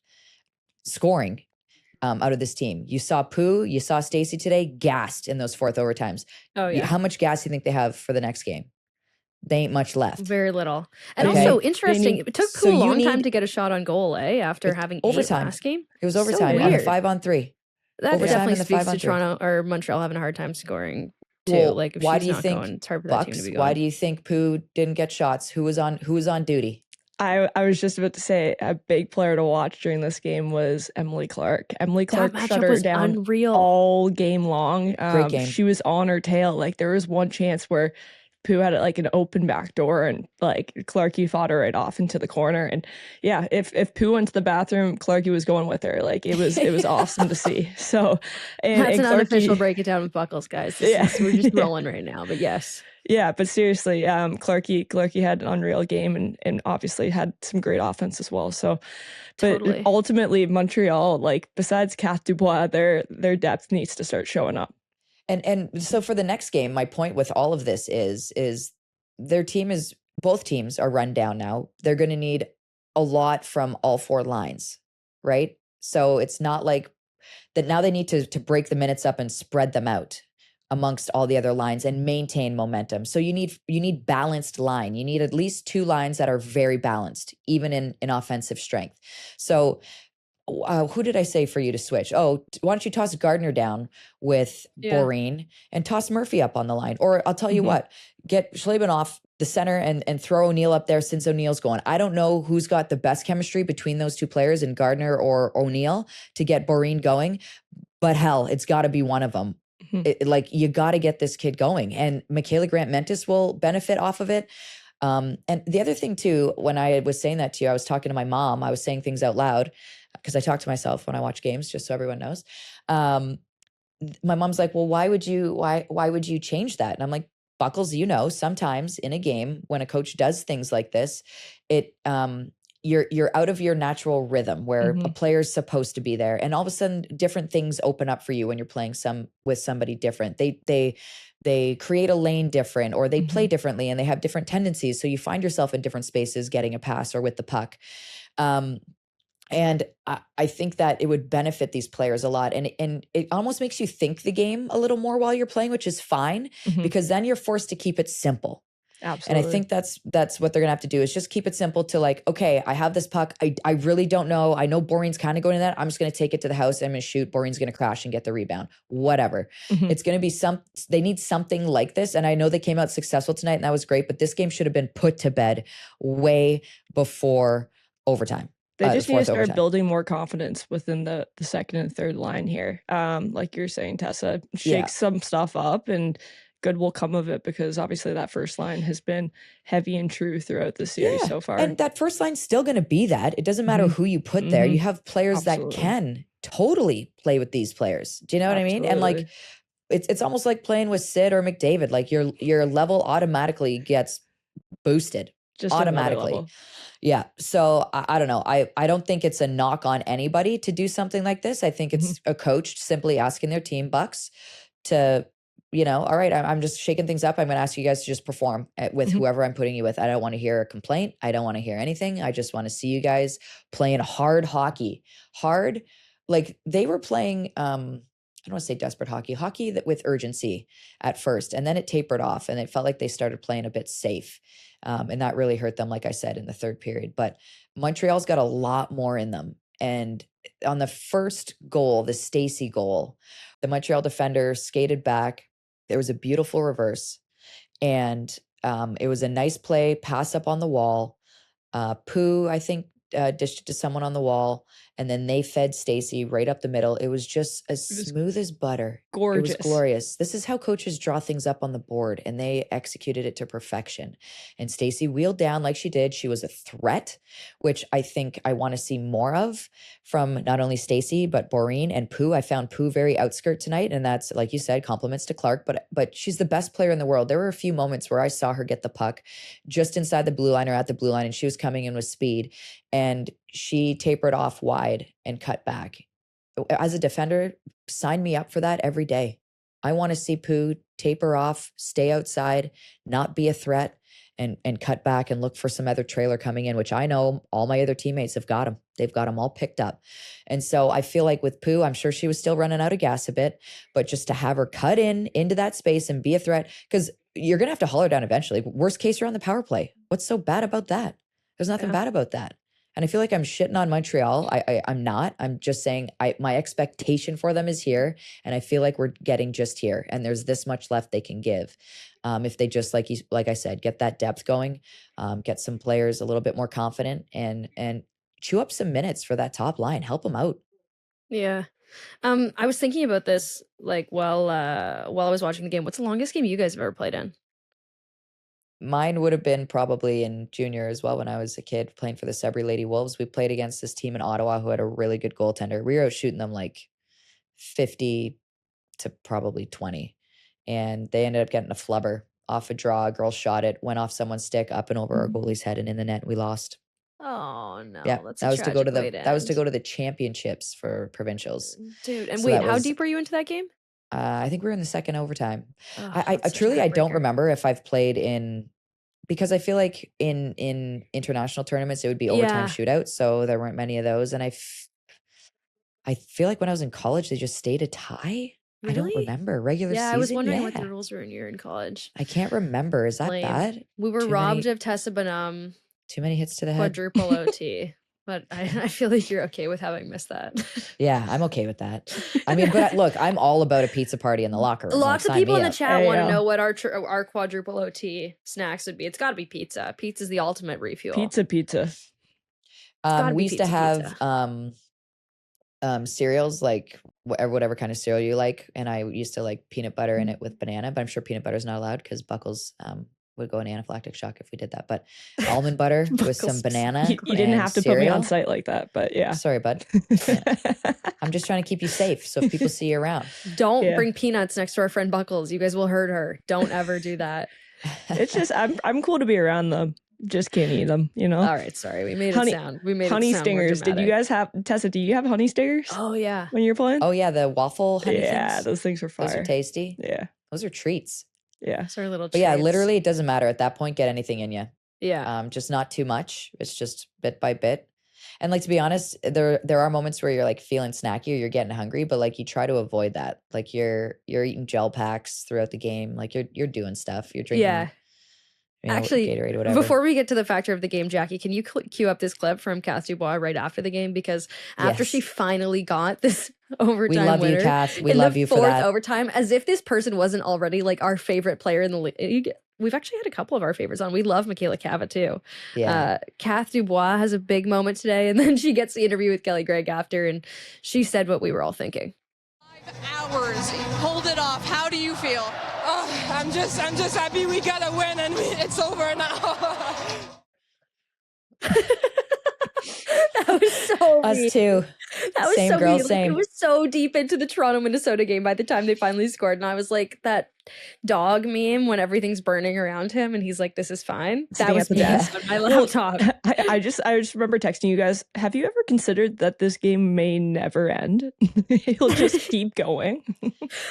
scoring out of this team. You saw Pwhl, you saw Stacey today, gassed in those 4th overtimes. Oh yeah. How much gas do you think they have for the next game? They ain't much left. Very little. And also interesting, it took Pwhl a long time to get a shot on goal, after having overtime last game. It was overtime on a 5-on-3. That overtime definitely speaks to Toronto or Montreal having a hard time scoring too. Well, like if why she's do you not think going, it's hard for Bucks, that team to be going. Why do you think Pwhl didn't get shots? Who was on duty? I was just about to say a big player to watch during this game was Emily Clark. Emily Clark shut her down all game long. Great game. She was on her tail. Like there was one chance where Pwhl had like an open back door and like Clarkie fought her right off into the corner. And yeah, if Pwhl went to the bathroom, Clarkie was going with her. Like it was awesome to see. So that's an unofficial break it down with Buckles, guys. We're just rolling right now, but yes. Yeah, but seriously, Clarkie had an unreal game and obviously had some great offense as well. So, but ultimately Montreal, like besides Cath Dubois, their depth needs to start showing up. And so for the next game, my point with all of this is both teams are run down now. They're going to need a lot from all 4 lines, right? So it's not like that now they need to break the minutes up and spread them out amongst all the other lines and maintain momentum. So you need balanced line. You need at least 2 lines that are very balanced, even in offensive strength. So who did I say for you to switch? Oh, why don't you toss Gardner down with Boreen and toss Murphy up on the line? Or I'll tell you what, get Schleben off the center and throw O'Neill up there since O'Neill's going. I don't know who's got the best chemistry between those 2 players, in Gardner or O'Neill, to get Boreen going. But hell, it's got to be one of them. You got to get this kid going, and Michaela Grant-Mentis will benefit off of it. And the other thing too, when I was saying that to you, I was talking to my mom. I was saying things out loud because I talk to myself when I watch games, just so everyone knows. My mom's like, "Well, why would you change that?" And I'm like, "Buckles, sometimes in a game when a coach does things like this, you're out of your natural rhythm where a player's supposed to be there, and all of a sudden different things open up for you when you're playing with somebody different. They create a lane different, or they play differently, and they have different tendencies. So you find yourself in different spaces getting a pass or with the puck. And I think that it would benefit these players a lot. And it almost makes you think the game a little more while you're playing, which is fine, because then you're forced to keep it simple. Absolutely. And I think that's what they're gonna have to do, is just keep it simple to like, okay, I have this puck. I really don't know. I know Boreen's kind of going to that. I'm just gonna take it to the house. I'm gonna shoot. Boreen's gonna crash and get the rebound. Whatever. It's gonna be they need something like this. And I know they came out successful tonight and that was great, but this game should have been put to bed way before overtime. They just need to start building more confidence within the second and third line here. Like you're saying, Tessa, shake some stuff up and good will come of it, because obviously that first line has been heavy and true throughout the series so far. And that first line's still going to be that. It doesn't matter who you put there. You have players that can totally play with these players. Do you know what I mean? And like, it's almost like playing with Sid or McDavid. Like your level automatically gets boosted just automatically. Yeah. So I don't know. I don't think it's a knock on anybody to do something like this. I think it's a coach simply asking their team bucks to, all right, I'm just shaking things up. I'm going to ask you guys to just perform with whoever I'm putting you with. I don't want to hear a complaint. I don't want to hear anything. I just want to see you guys playing hard hockey. Hard, like they were playing, I don't want to say desperate hockey that with urgency at first, and then it tapered off and it felt like they started playing a bit safe. And that really hurt them, like I said, in the third period. But Montreal's got a lot more in them. And on the first goal, the Stacey goal, the Montreal defender skated back. There was a beautiful reverse. And it was a nice play, pass up on the wall. Pwhl, I think, dished it to someone on the wall. And then they fed Stacey right up the middle. It was just smooth as butter. Gorgeous. It was glorious. This is how coaches draw things up on the board, and they executed it to perfection. And Stacey wheeled down like she did. She was a threat, which I think I want to see more of from not only Stacey, but Boreen and Pwhl. I found Pwhl very outskirt tonight, and that's, like you said, compliments to Clark, but she's the best player in the world. There were a few moments where I saw her get the puck just inside the blue line or at the blue line, and she was coming in with speed, and she tapered off wide and cut back. As a defender, sign me up for that every day. I want to see Pwhl taper off, stay outside, not be a threat, and cut back and look for some other trailer coming in, which I know all my other teammates have got them. They've got them all picked up. And so I feel like with Pwhl, I'm sure she was still running out of gas a bit, but just to have her cut into that space and be a threat, because you're going to have to haul her down eventually. Worst case, you're on the power play. What's so bad about that? There's nothing bad about that. And I feel like I'm shitting on Montreal. I'm not. I'm just saying my expectation for them is here. And I feel like we're getting just here. And there's this much left they can give. If they just, like I said, get that depth going, get some players a little bit more confident and chew up some minutes for that top line. Help them out. Yeah. I was thinking about this while I was watching the game. What's the longest game you guys have ever played in? Mine would have been probably in junior as well when I was a kid playing for the Sudbury Lady Wolves. We played against this team in Ottawa who had a really good goaltender. We were out shooting them 50 to probably 20. And they ended up getting a flubber off a draw. A girl shot it, went off someone's stick, up and over our goalie's head and in the net. We lost. Oh no, yeah, that's that was to go to the championships for provincials. Dude, and so wait, how deep were you into that game? I think we were in the second overtime. Oh, I truly, I don't remember if I've played in, because I feel like in international tournaments, it would be overtime shootouts. So there weren't many of those. And I feel like when I was in college, they just stayed a tie. Really? I don't remember. Regular season. I was wondering what the rules were when you were in college. I can't remember. Is that bad? We were robbed of Tessa Bonham. Too many hits to the head. Quadruple OT. But I feel like you're okay with having missed that. Yeah, I'm okay with that. I mean, but look, I'm all about a pizza party in the locker room. Lots of people in the chat want to know what our quadruple OT snacks would be. It's got to be pizza. Pizza's the ultimate refuel. Pizza. We used to have cereals, like whatever kind of cereal you like, and I used to like peanut butter in it with banana, but I'm sure peanut butter is not allowed because Buckles would go in anaphylactic shock if we did that. But almond butter with some banana. You didn't have to put me on site like that, but yeah. Sorry, bud. Yeah. I'm just trying to keep you safe. So if people see you around, don't bring peanuts next to our friend Buckles. You guys will hurt her. Don't ever do that. It's just I'm cool to be around them. Just can't eat them, you know. All right, sorry. We made it sound. We made honey it sound stingers. Did you guys have, Tessa? Do you have honey stingers? Oh yeah. When you're playing? Oh yeah, the waffle honey things. Yeah, those things are fire. Those are tasty. Yeah, those are treats. Yeah, those are little. But yeah, literally, it doesn't matter at that point. Get anything in you. Yeah. Just not too much. It's just bit by bit. And like, to be honest, there are moments where you're like feeling snacky or you're getting hungry, but like you try to avoid that. Like you're eating gel packs throughout the game. Like you're doing stuff. You're drinking. Yeah. Actually, Gatorade or whatever. Before we get to the factor of the game, Jackie, can you cue up this clip from Cath Dubois right after the game? Because after she finally got this overtime we love winner you, Cath. We love you for that. Overtime, as if this person wasn't already like our favorite player in the league. We've actually had a couple of our favorites on. We love Michela Cava too. Yeah. Cath Dubois has a big moment today, and then she gets the interview with Kelly Gregg after, and she said what we were all thinking. 5 hours, hold it off. How do you feel? Oh, I'm just happy we got a win and it's over now. That was so Us mean. too. That was Same so girl, mean. Like, same. it was so deep into the Toronto-Minnesota game by the time they finally scored. And I was like, that dog meme when everything's burning around him and he's like, this is fine. That was me on my laptop. I just remember texting you guys, have you ever considered that this game may never end? It'll just keep going.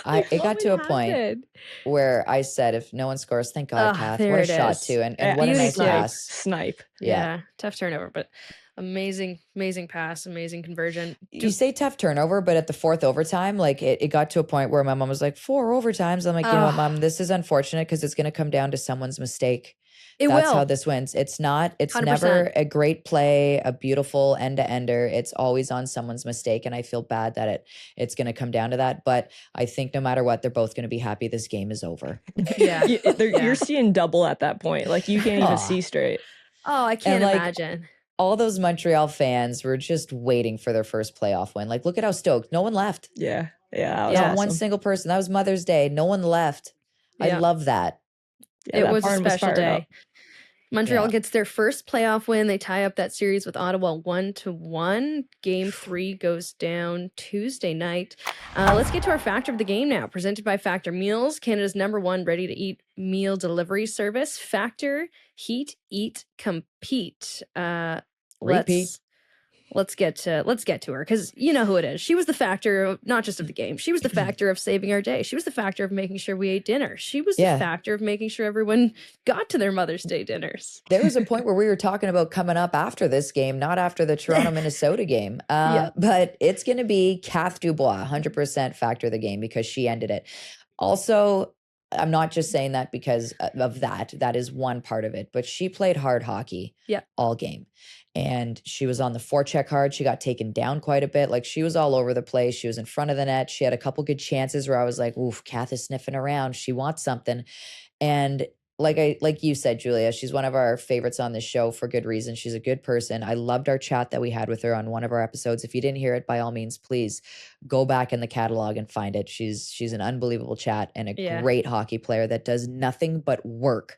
It got to a point where I said, if no one scores, thank God, Kath. What a shot too. And what a nice pass. Snipe. Yeah. Tough turnover, but amazing pass, amazing conversion. You say tough turnover, but at the fourth overtime, like it got to a point where my mom was like, 4 overtimes. I'm like, you know what, Mom, this is unfortunate because it's going to come down to someone's mistake. That's how this wins. It's 100%. Never a great play, a beautiful end-to-ender. It's always on someone's mistake. And I feel bad that it's going to come down to that. But I think no matter what, they're both going to be happy this game is over. Yeah. You're seeing double at that point. Like you can't even see straight. Oh, I can't imagine. All those Montreal fans were just waiting for their first playoff win. Like, look at how stoked. No one left. Yeah. Not awesome. one single person. That was Mother's Day. No one left. I love that. It was a special day. Montreal gets their first playoff win. They tie up that series with Ottawa 1-1. Game 3 goes down Tuesday night. Let's get to our factor of the game now. Presented by Factor Meals, Canada's #1 ready-to-eat meal delivery service. Factor, heat, eat, compete. Repeat. Let's get to her because you know who it is. She was the factor of not just of the game. She was the factor of saving our day. She was the factor of making sure we ate dinner. She was the factor of making sure everyone got to their Mother's Day dinners. There was a point where we were talking about coming up after this game, not after the Toronto-Minnesota game. But it's going to be Kath Dubois, 100% factor of the game because she ended it. Also, I'm not just saying that because of that. That is one part of it. But she played hard hockey all game. And she was on the forecheck hard. She got taken down quite a bit. Like she was all over the place. She was in front of the net. She had a couple good chances where I was like, oof, Kath is sniffing around. She wants something. And like you said, Julia, she's one of our favorites on this show for good reason. She's a good person. I loved our chat that we had with her on one of our episodes. If you didn't hear it, by all means, please go back in the catalog and find it. She's an unbelievable chat and a great hockey player that does nothing but work.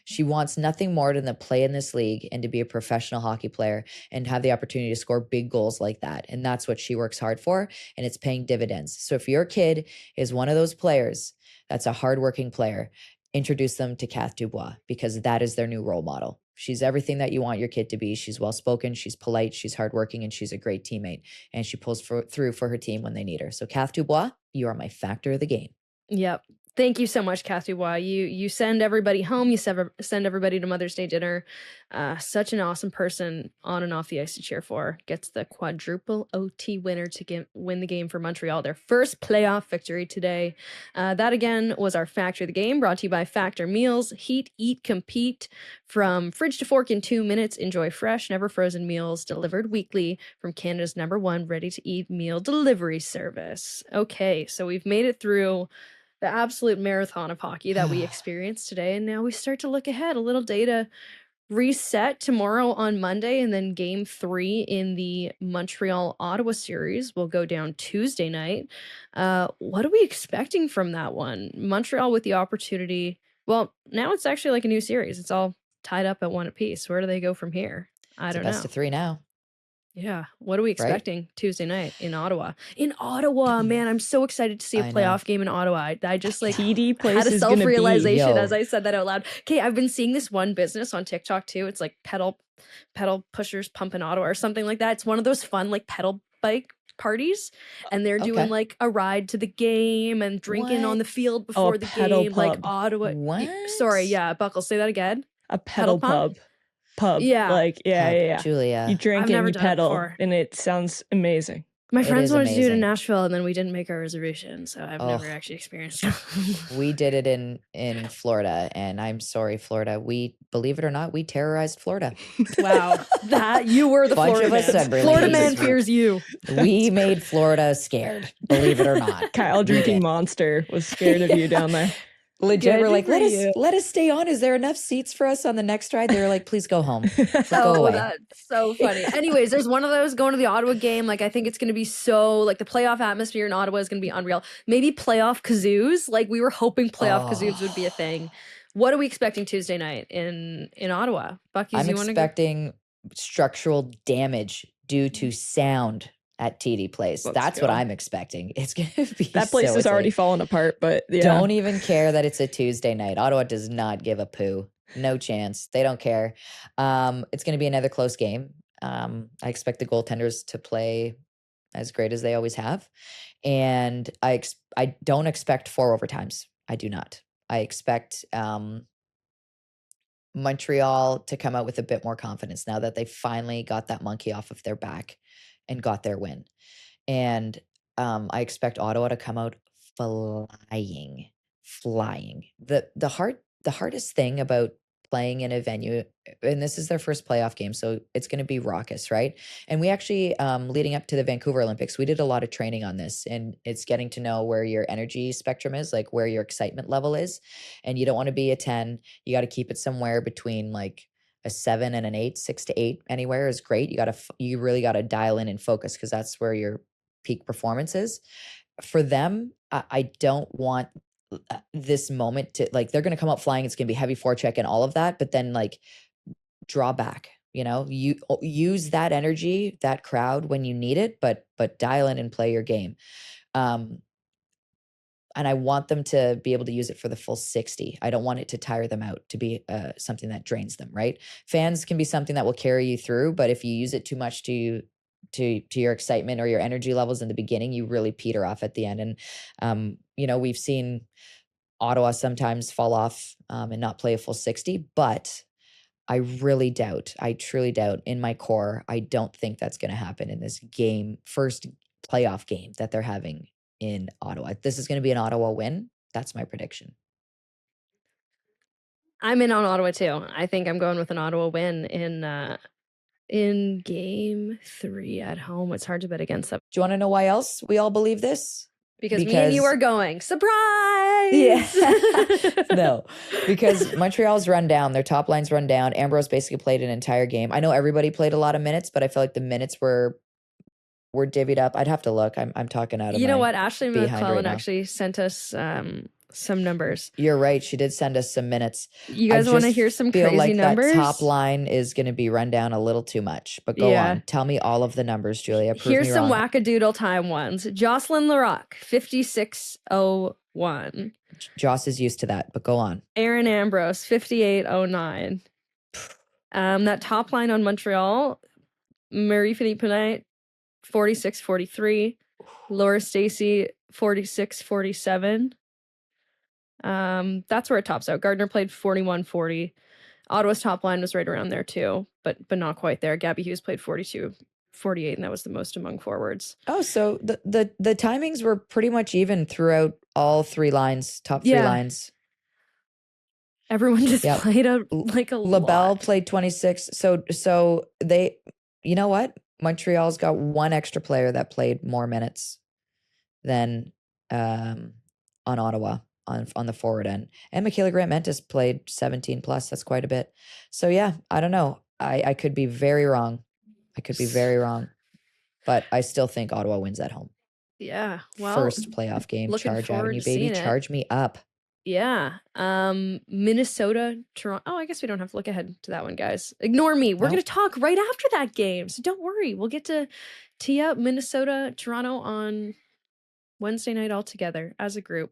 She wants nothing more than to play in this league and to be a professional hockey player and have the opportunity to score big goals like that. And that's what she works hard for, and it's paying dividends. So if your kid is one of those players that's a hardworking player, introduce them to Kath Dubois because that is their new role model. She's everything that you want your kid to be. She's well-spoken, she's polite, she's hardworking, and she's a great teammate. And she pulls through for her team when they need her. So Kath Dubois, you are my factor of the game. Yep. Thank you so much, Kath Dubois. You send everybody home. You send everybody to Mother's Day dinner. Such an awesome person on and off the ice to cheer for. Gets the quadruple OT winner to win the game for Montreal. Their first playoff victory today. That again was our factor of the game, brought to you by Factor Meals. Heat, eat, compete. From fridge to fork in 2 minutes. Enjoy fresh, never frozen meals delivered weekly from Canada's #1 ready-to-eat meal delivery service. Okay, so we've made it through the absolute marathon of hockey that we experienced today. And now we start to look ahead. A little data reset tomorrow on Monday, and then game 3 in the Montreal-Ottawa series will go down Tuesday night. What are we expecting from that one? Montreal with the opportunity. Well, now it's actually like a new series. It's all tied up at 1 apiece. Where do they go from here? I don't know. Best of 3 now. Yeah. What are we expecting Tuesday night in Ottawa? In Ottawa, man, I'm so excited to see a playoff game in Ottawa. I just like TD place had a is gonna be, self-realization as I said that out loud. Okay, I've been seeing this one business on TikTok too. It's like pedal pushers pump in Ottawa or something like that. It's one of those fun like pedal bike parties, and they're doing like a ride to the game and drinking on the field before the game. Pub. Like Ottawa. Sorry, Buckle, say that again. A pedal pub. Yeah. Like, yeah. Julia. You drink and you pedal, and it sounds amazing. My friends wanted to do it in Nashville, and then we didn't make our reservation, so I've never actually experienced it. We did it in Florida, and I'm sorry, Florida. We, believe it or not, we terrorized Florida. Wow. That you were the Florida man. Florida man fears you. We made Florida scared, believe it or not. Kyle drinking Monster was scared of you down there. Legit, we're like, let us stay on. Is there enough seats for us on the next ride? They were like, please go home. Go away. That's so funny. Anyways, there's one of those going to the Ottawa game. Like, I think it's going to be so, like, the playoff atmosphere in Ottawa is going to be unreal. Maybe playoff kazoos. Like, we were hoping playoff kazoos would be a thing. What are we expecting Tuesday night in Ottawa? Bucky's, I'm expecting structural damage due to sound at TD Place. That's what I'm expecting. It's going to be that place is already falling apart, but yeah. Don't even care that it's a Tuesday night. Ottawa does not give a poo. No chance. They don't care. It's going to be another close game. I expect the goaltenders to play as great as they always have. And I don't expect 4 overtimes. I do not. I expect Montreal to come out with a bit more confidence now that they finally got that monkey off of their back and got their win. And I expect Ottawa to come out flying. The hardest thing about playing in a venue, and this is their first playoff game, so it's going to be raucous, right? And we actually, leading up to the Vancouver Olympics, we did a lot of training on this, and it's getting to know where your energy spectrum is, like where your excitement level is. And you don't want to be a 10. You got to keep it somewhere between like a 7 and an 8. 6 to 8 anywhere is great. You really got to dial in and focus, because that's where your peak performance is. For them, I don't want this moment to, like, they're going to come up flying. It's going to be heavy forecheck and all of that, but then like draw back, you use that energy, that crowd when you need it, but dial in and play your game. And I want them to be able to use it for the full 60. I don't want it to tire them out, to be something that drains them, right? Fans can be something that will carry you through, but if you use it too much to your excitement or your energy levels in the beginning, you really peter off at the end. And, we've seen Ottawa sometimes fall off and not play a full 60, but I truly doubt in my core, I don't think that's going to happen in this game, first playoff game that they're having in Ottawa. This is going to be an Ottawa win. That's my prediction. I'm in on Ottawa too. I think I'm going with an Ottawa win in game 3 at home. It's hard to bet against them. Do you want to know why else we all believe this? Because me and you are going, surprise! Yeah. No, because Montreal's run down. Their top line's run down. Ambrose basically played an entire game. I know everybody played a lot of minutes, but I feel like the minutes were divvied up. I'd have to look. I'm talking out of my You know what? Ashley behind McClellan right now. actually sent us some numbers. You're right. She did send us some minutes. You guys want to hear some crazy like numbers? That top line is going to be run down a little too much. But go on. Tell me all of the numbers, Julia. Here's some wackadoodle time ones. Jocelyn Larocque, 56:01. Joss is used to that, but go on. Aaron Ambrose, 58:09. That top line on Montreal, Marie-Philippe Pinay, 46:43. Laura Stacey, 46:47. That's where it tops out. Gardner played 41:40. Ottawa's top line was right around there too, but not quite there. Gabby Hughes played 42:48, and that was the most among forwards. Oh, so the timings were pretty much even throughout all 3 lines, top 3 lines. Everyone just played a LaBelle lot. played 26. So they, you know what? Montreal's got 1 extra player that played more minutes than on Ottawa on the forward end. And Michaela Grant-Mentis played 17 plus. That's quite a bit. So yeah, I don't know. I could be very wrong. But I still think Ottawa wins at home. Yeah. Well, first playoff game. Charge Avenue, baby. Charge me up. Yeah. Minnesota, Toronto. Oh, I guess we don't have to look ahead to that one, guys. Ignore me. We're going to talk right after that game. So don't worry. We'll get to tee up Minnesota, Toronto on Wednesday night all together as a group.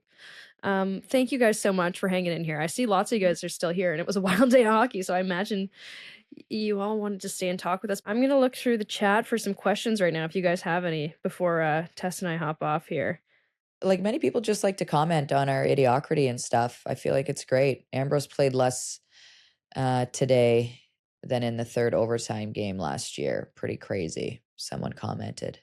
Thank you guys so much for hanging in here. I see lots of you guys are still here, and it was a wild day of hockey, so I imagine you all wanted to stay and talk with us. I'm going to look through the chat for some questions right now if you guys have any before Tess and I hop off here. Like, many people just like to comment on our idiocracy and stuff. I feel like it's great. Ambrose played less today than in the 3rd overtime game last year. Pretty crazy. Someone commented.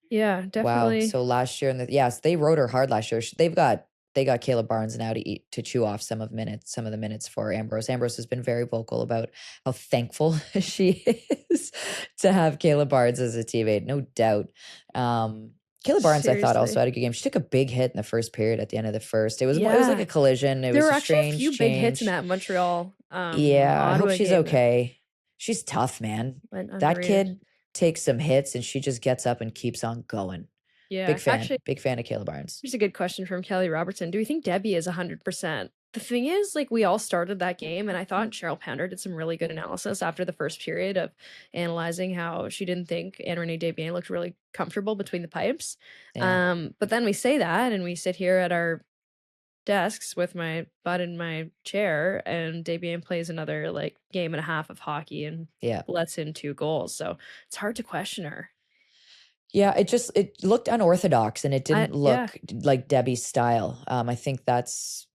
Yeah, definitely. Wow. So last year, they rode her hard last year. They got Caleb Barnes now to chew off some of the minutes for Ambrose. Ambrose has been very vocal about how thankful she is to have Caleb Barnes as a teammate. No doubt. Caleb Barnes, seriously, I thought, also had a good game. She took a big hit in the first period at the end of the first. It was like a collision. There were actually a few big hits in that Montreal. I hope she's okay. She's tough, man. That kid takes some hits and she just gets up and keeps on going. Yeah. Big fan. Big fan of Caleb Barnes. Here's a good question from Kelly Robertson. Do we think Debbie is 100%? the thing is, like, we all started that game, and I thought Cheryl Pounder did some really good analysis after the first period of analyzing how she didn't think Anne-Renee Desbiens looked really comfortable between the pipes. Yeah. But then we say that, and we sit here at our desks with my butt in my chair, and Desbiens plays another, like, game and a half of hockey and Yeah. lets in 2 goals, so it's hard to question her. Yeah, it looked unorthodox, and it didn't look like Debbie's style. I think that's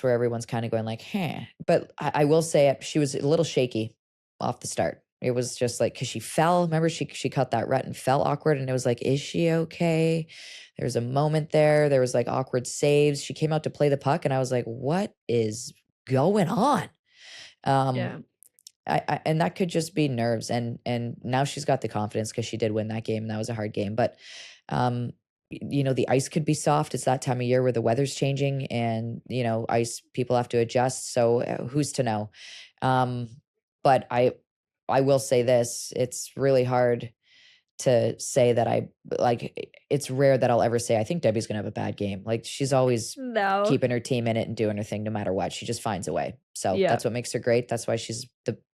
where everyone's kind of going like, "Huh." But I will say she was a little shaky off the start. It was just like because she fell. Remember, she caught that rut and fell awkward, and it was like, "Is she okay?" There was a moment there. There was like awkward saves. She came out to play the puck, and I was like, "What is going on?" Yeah. And that could just be nerves, and now she's got the confidence because she did win that game, and that was a hard game. But the ice could be soft. It's that time of year where the weather's changing, and ice people have to adjust. So who's to know? But I will say this: it's really hard to say that it's rare that I'll ever say I think Debbie's gonna have a bad game. Like she's always keeping her team in it and doing her thing no matter what. She just finds a way. So that's what makes her great. That's why she's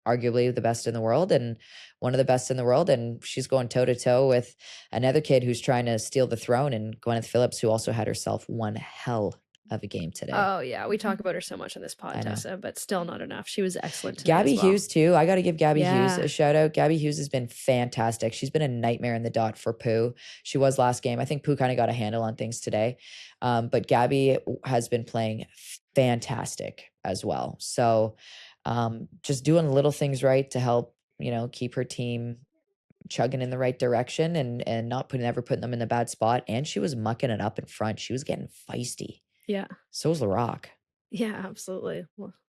arguably the best in the world and one of the best in the world. And she's going toe to toe with another kid who's trying to steal the throne, and Gwyneth Phillips, who also had herself one hell of a game today. Oh yeah, we talk about her so much on this pod, Tessa, but still not enough. She was excellent tonight. Gabby Hughes too. I got to give Gabby Hughes Yeah. a shout out. Gabby Hughes has been fantastic. She's been a nightmare in the dot for Pwhl. She was last game. I think Pwhl kind of got a handle on things today, but Gabby has been playing fantastic as well. So just doing little things right to help keep her team chugging in the right direction and not putting them in the bad spot. And she was mucking it up in front. She was getting feisty. Yeah. So was LaRock. Yeah, absolutely.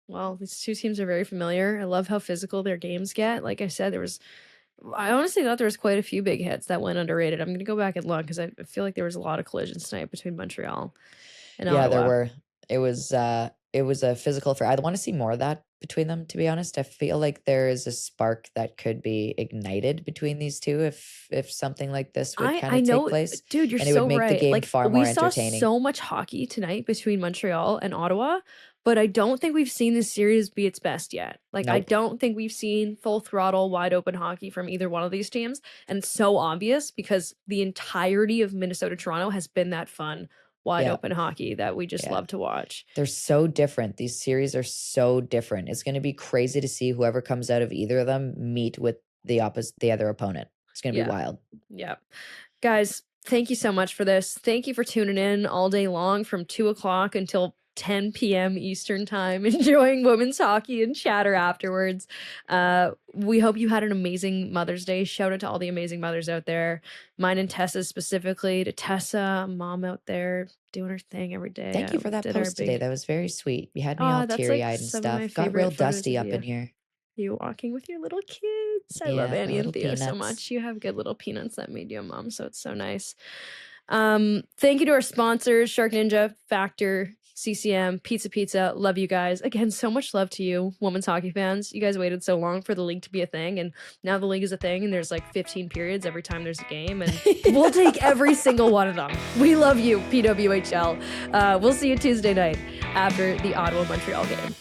Well, these two teams are very familiar. I love how physical their games get. Like I said, I honestly thought there was quite a few big hits that went underrated. I'm going to go back and look because I feel like there was a lot of collisions tonight between Montreal and Ottawa. Yeah, there were. It was a physical affair. I want to see more of that between them, to be honest. I feel like there is a spark that could be ignited between these two if something like this would kind of take place. Dude, you're and it so would make right. the game far more entertaining. We saw so much hockey tonight between Montreal and Ottawa, but I don't think we've seen this series be its best yet. Like, I don't think we've seen full throttle, wide open hockey from either one of these teams. And it's so obvious because the entirety of Minnesota-Toronto has been that fun, wide open hockey that we just love to watch. They're so different. These series are so different. It's going to be crazy to see whoever comes out of either of them meet with the other opponent. It's going to be wild. Yeah. Guys, thank you so much for this. Thank you for tuning in all day long from 2 o'clock until 10 p.m. Eastern time, enjoying women's hockey and chatter afterwards. We hope you had an amazing Mother's Day. Shout out to all the amazing mothers out there. Mine and Tessa's specifically. To Tessa, mom out there doing her thing every day. Thank you for that post today. That was very sweet. You had me all teary-eyed and stuff. Got real dusty up in here. You walking with your little kids. I love Annie and Theo so much. You have good little peanuts that made you a mom, so it's so nice. Thank you to our sponsors, SharkNinja, Factor, CCM, Pizza. Love you guys. Again, so much love to you, women's hockey fans. You guys waited so long for the league to be a thing, and now the league is a thing, and there's like 15 periods every time there's a game, and we'll take every single one of them. We love you, PWHL. We'll see you Tuesday night after the Ottawa-Montreal game.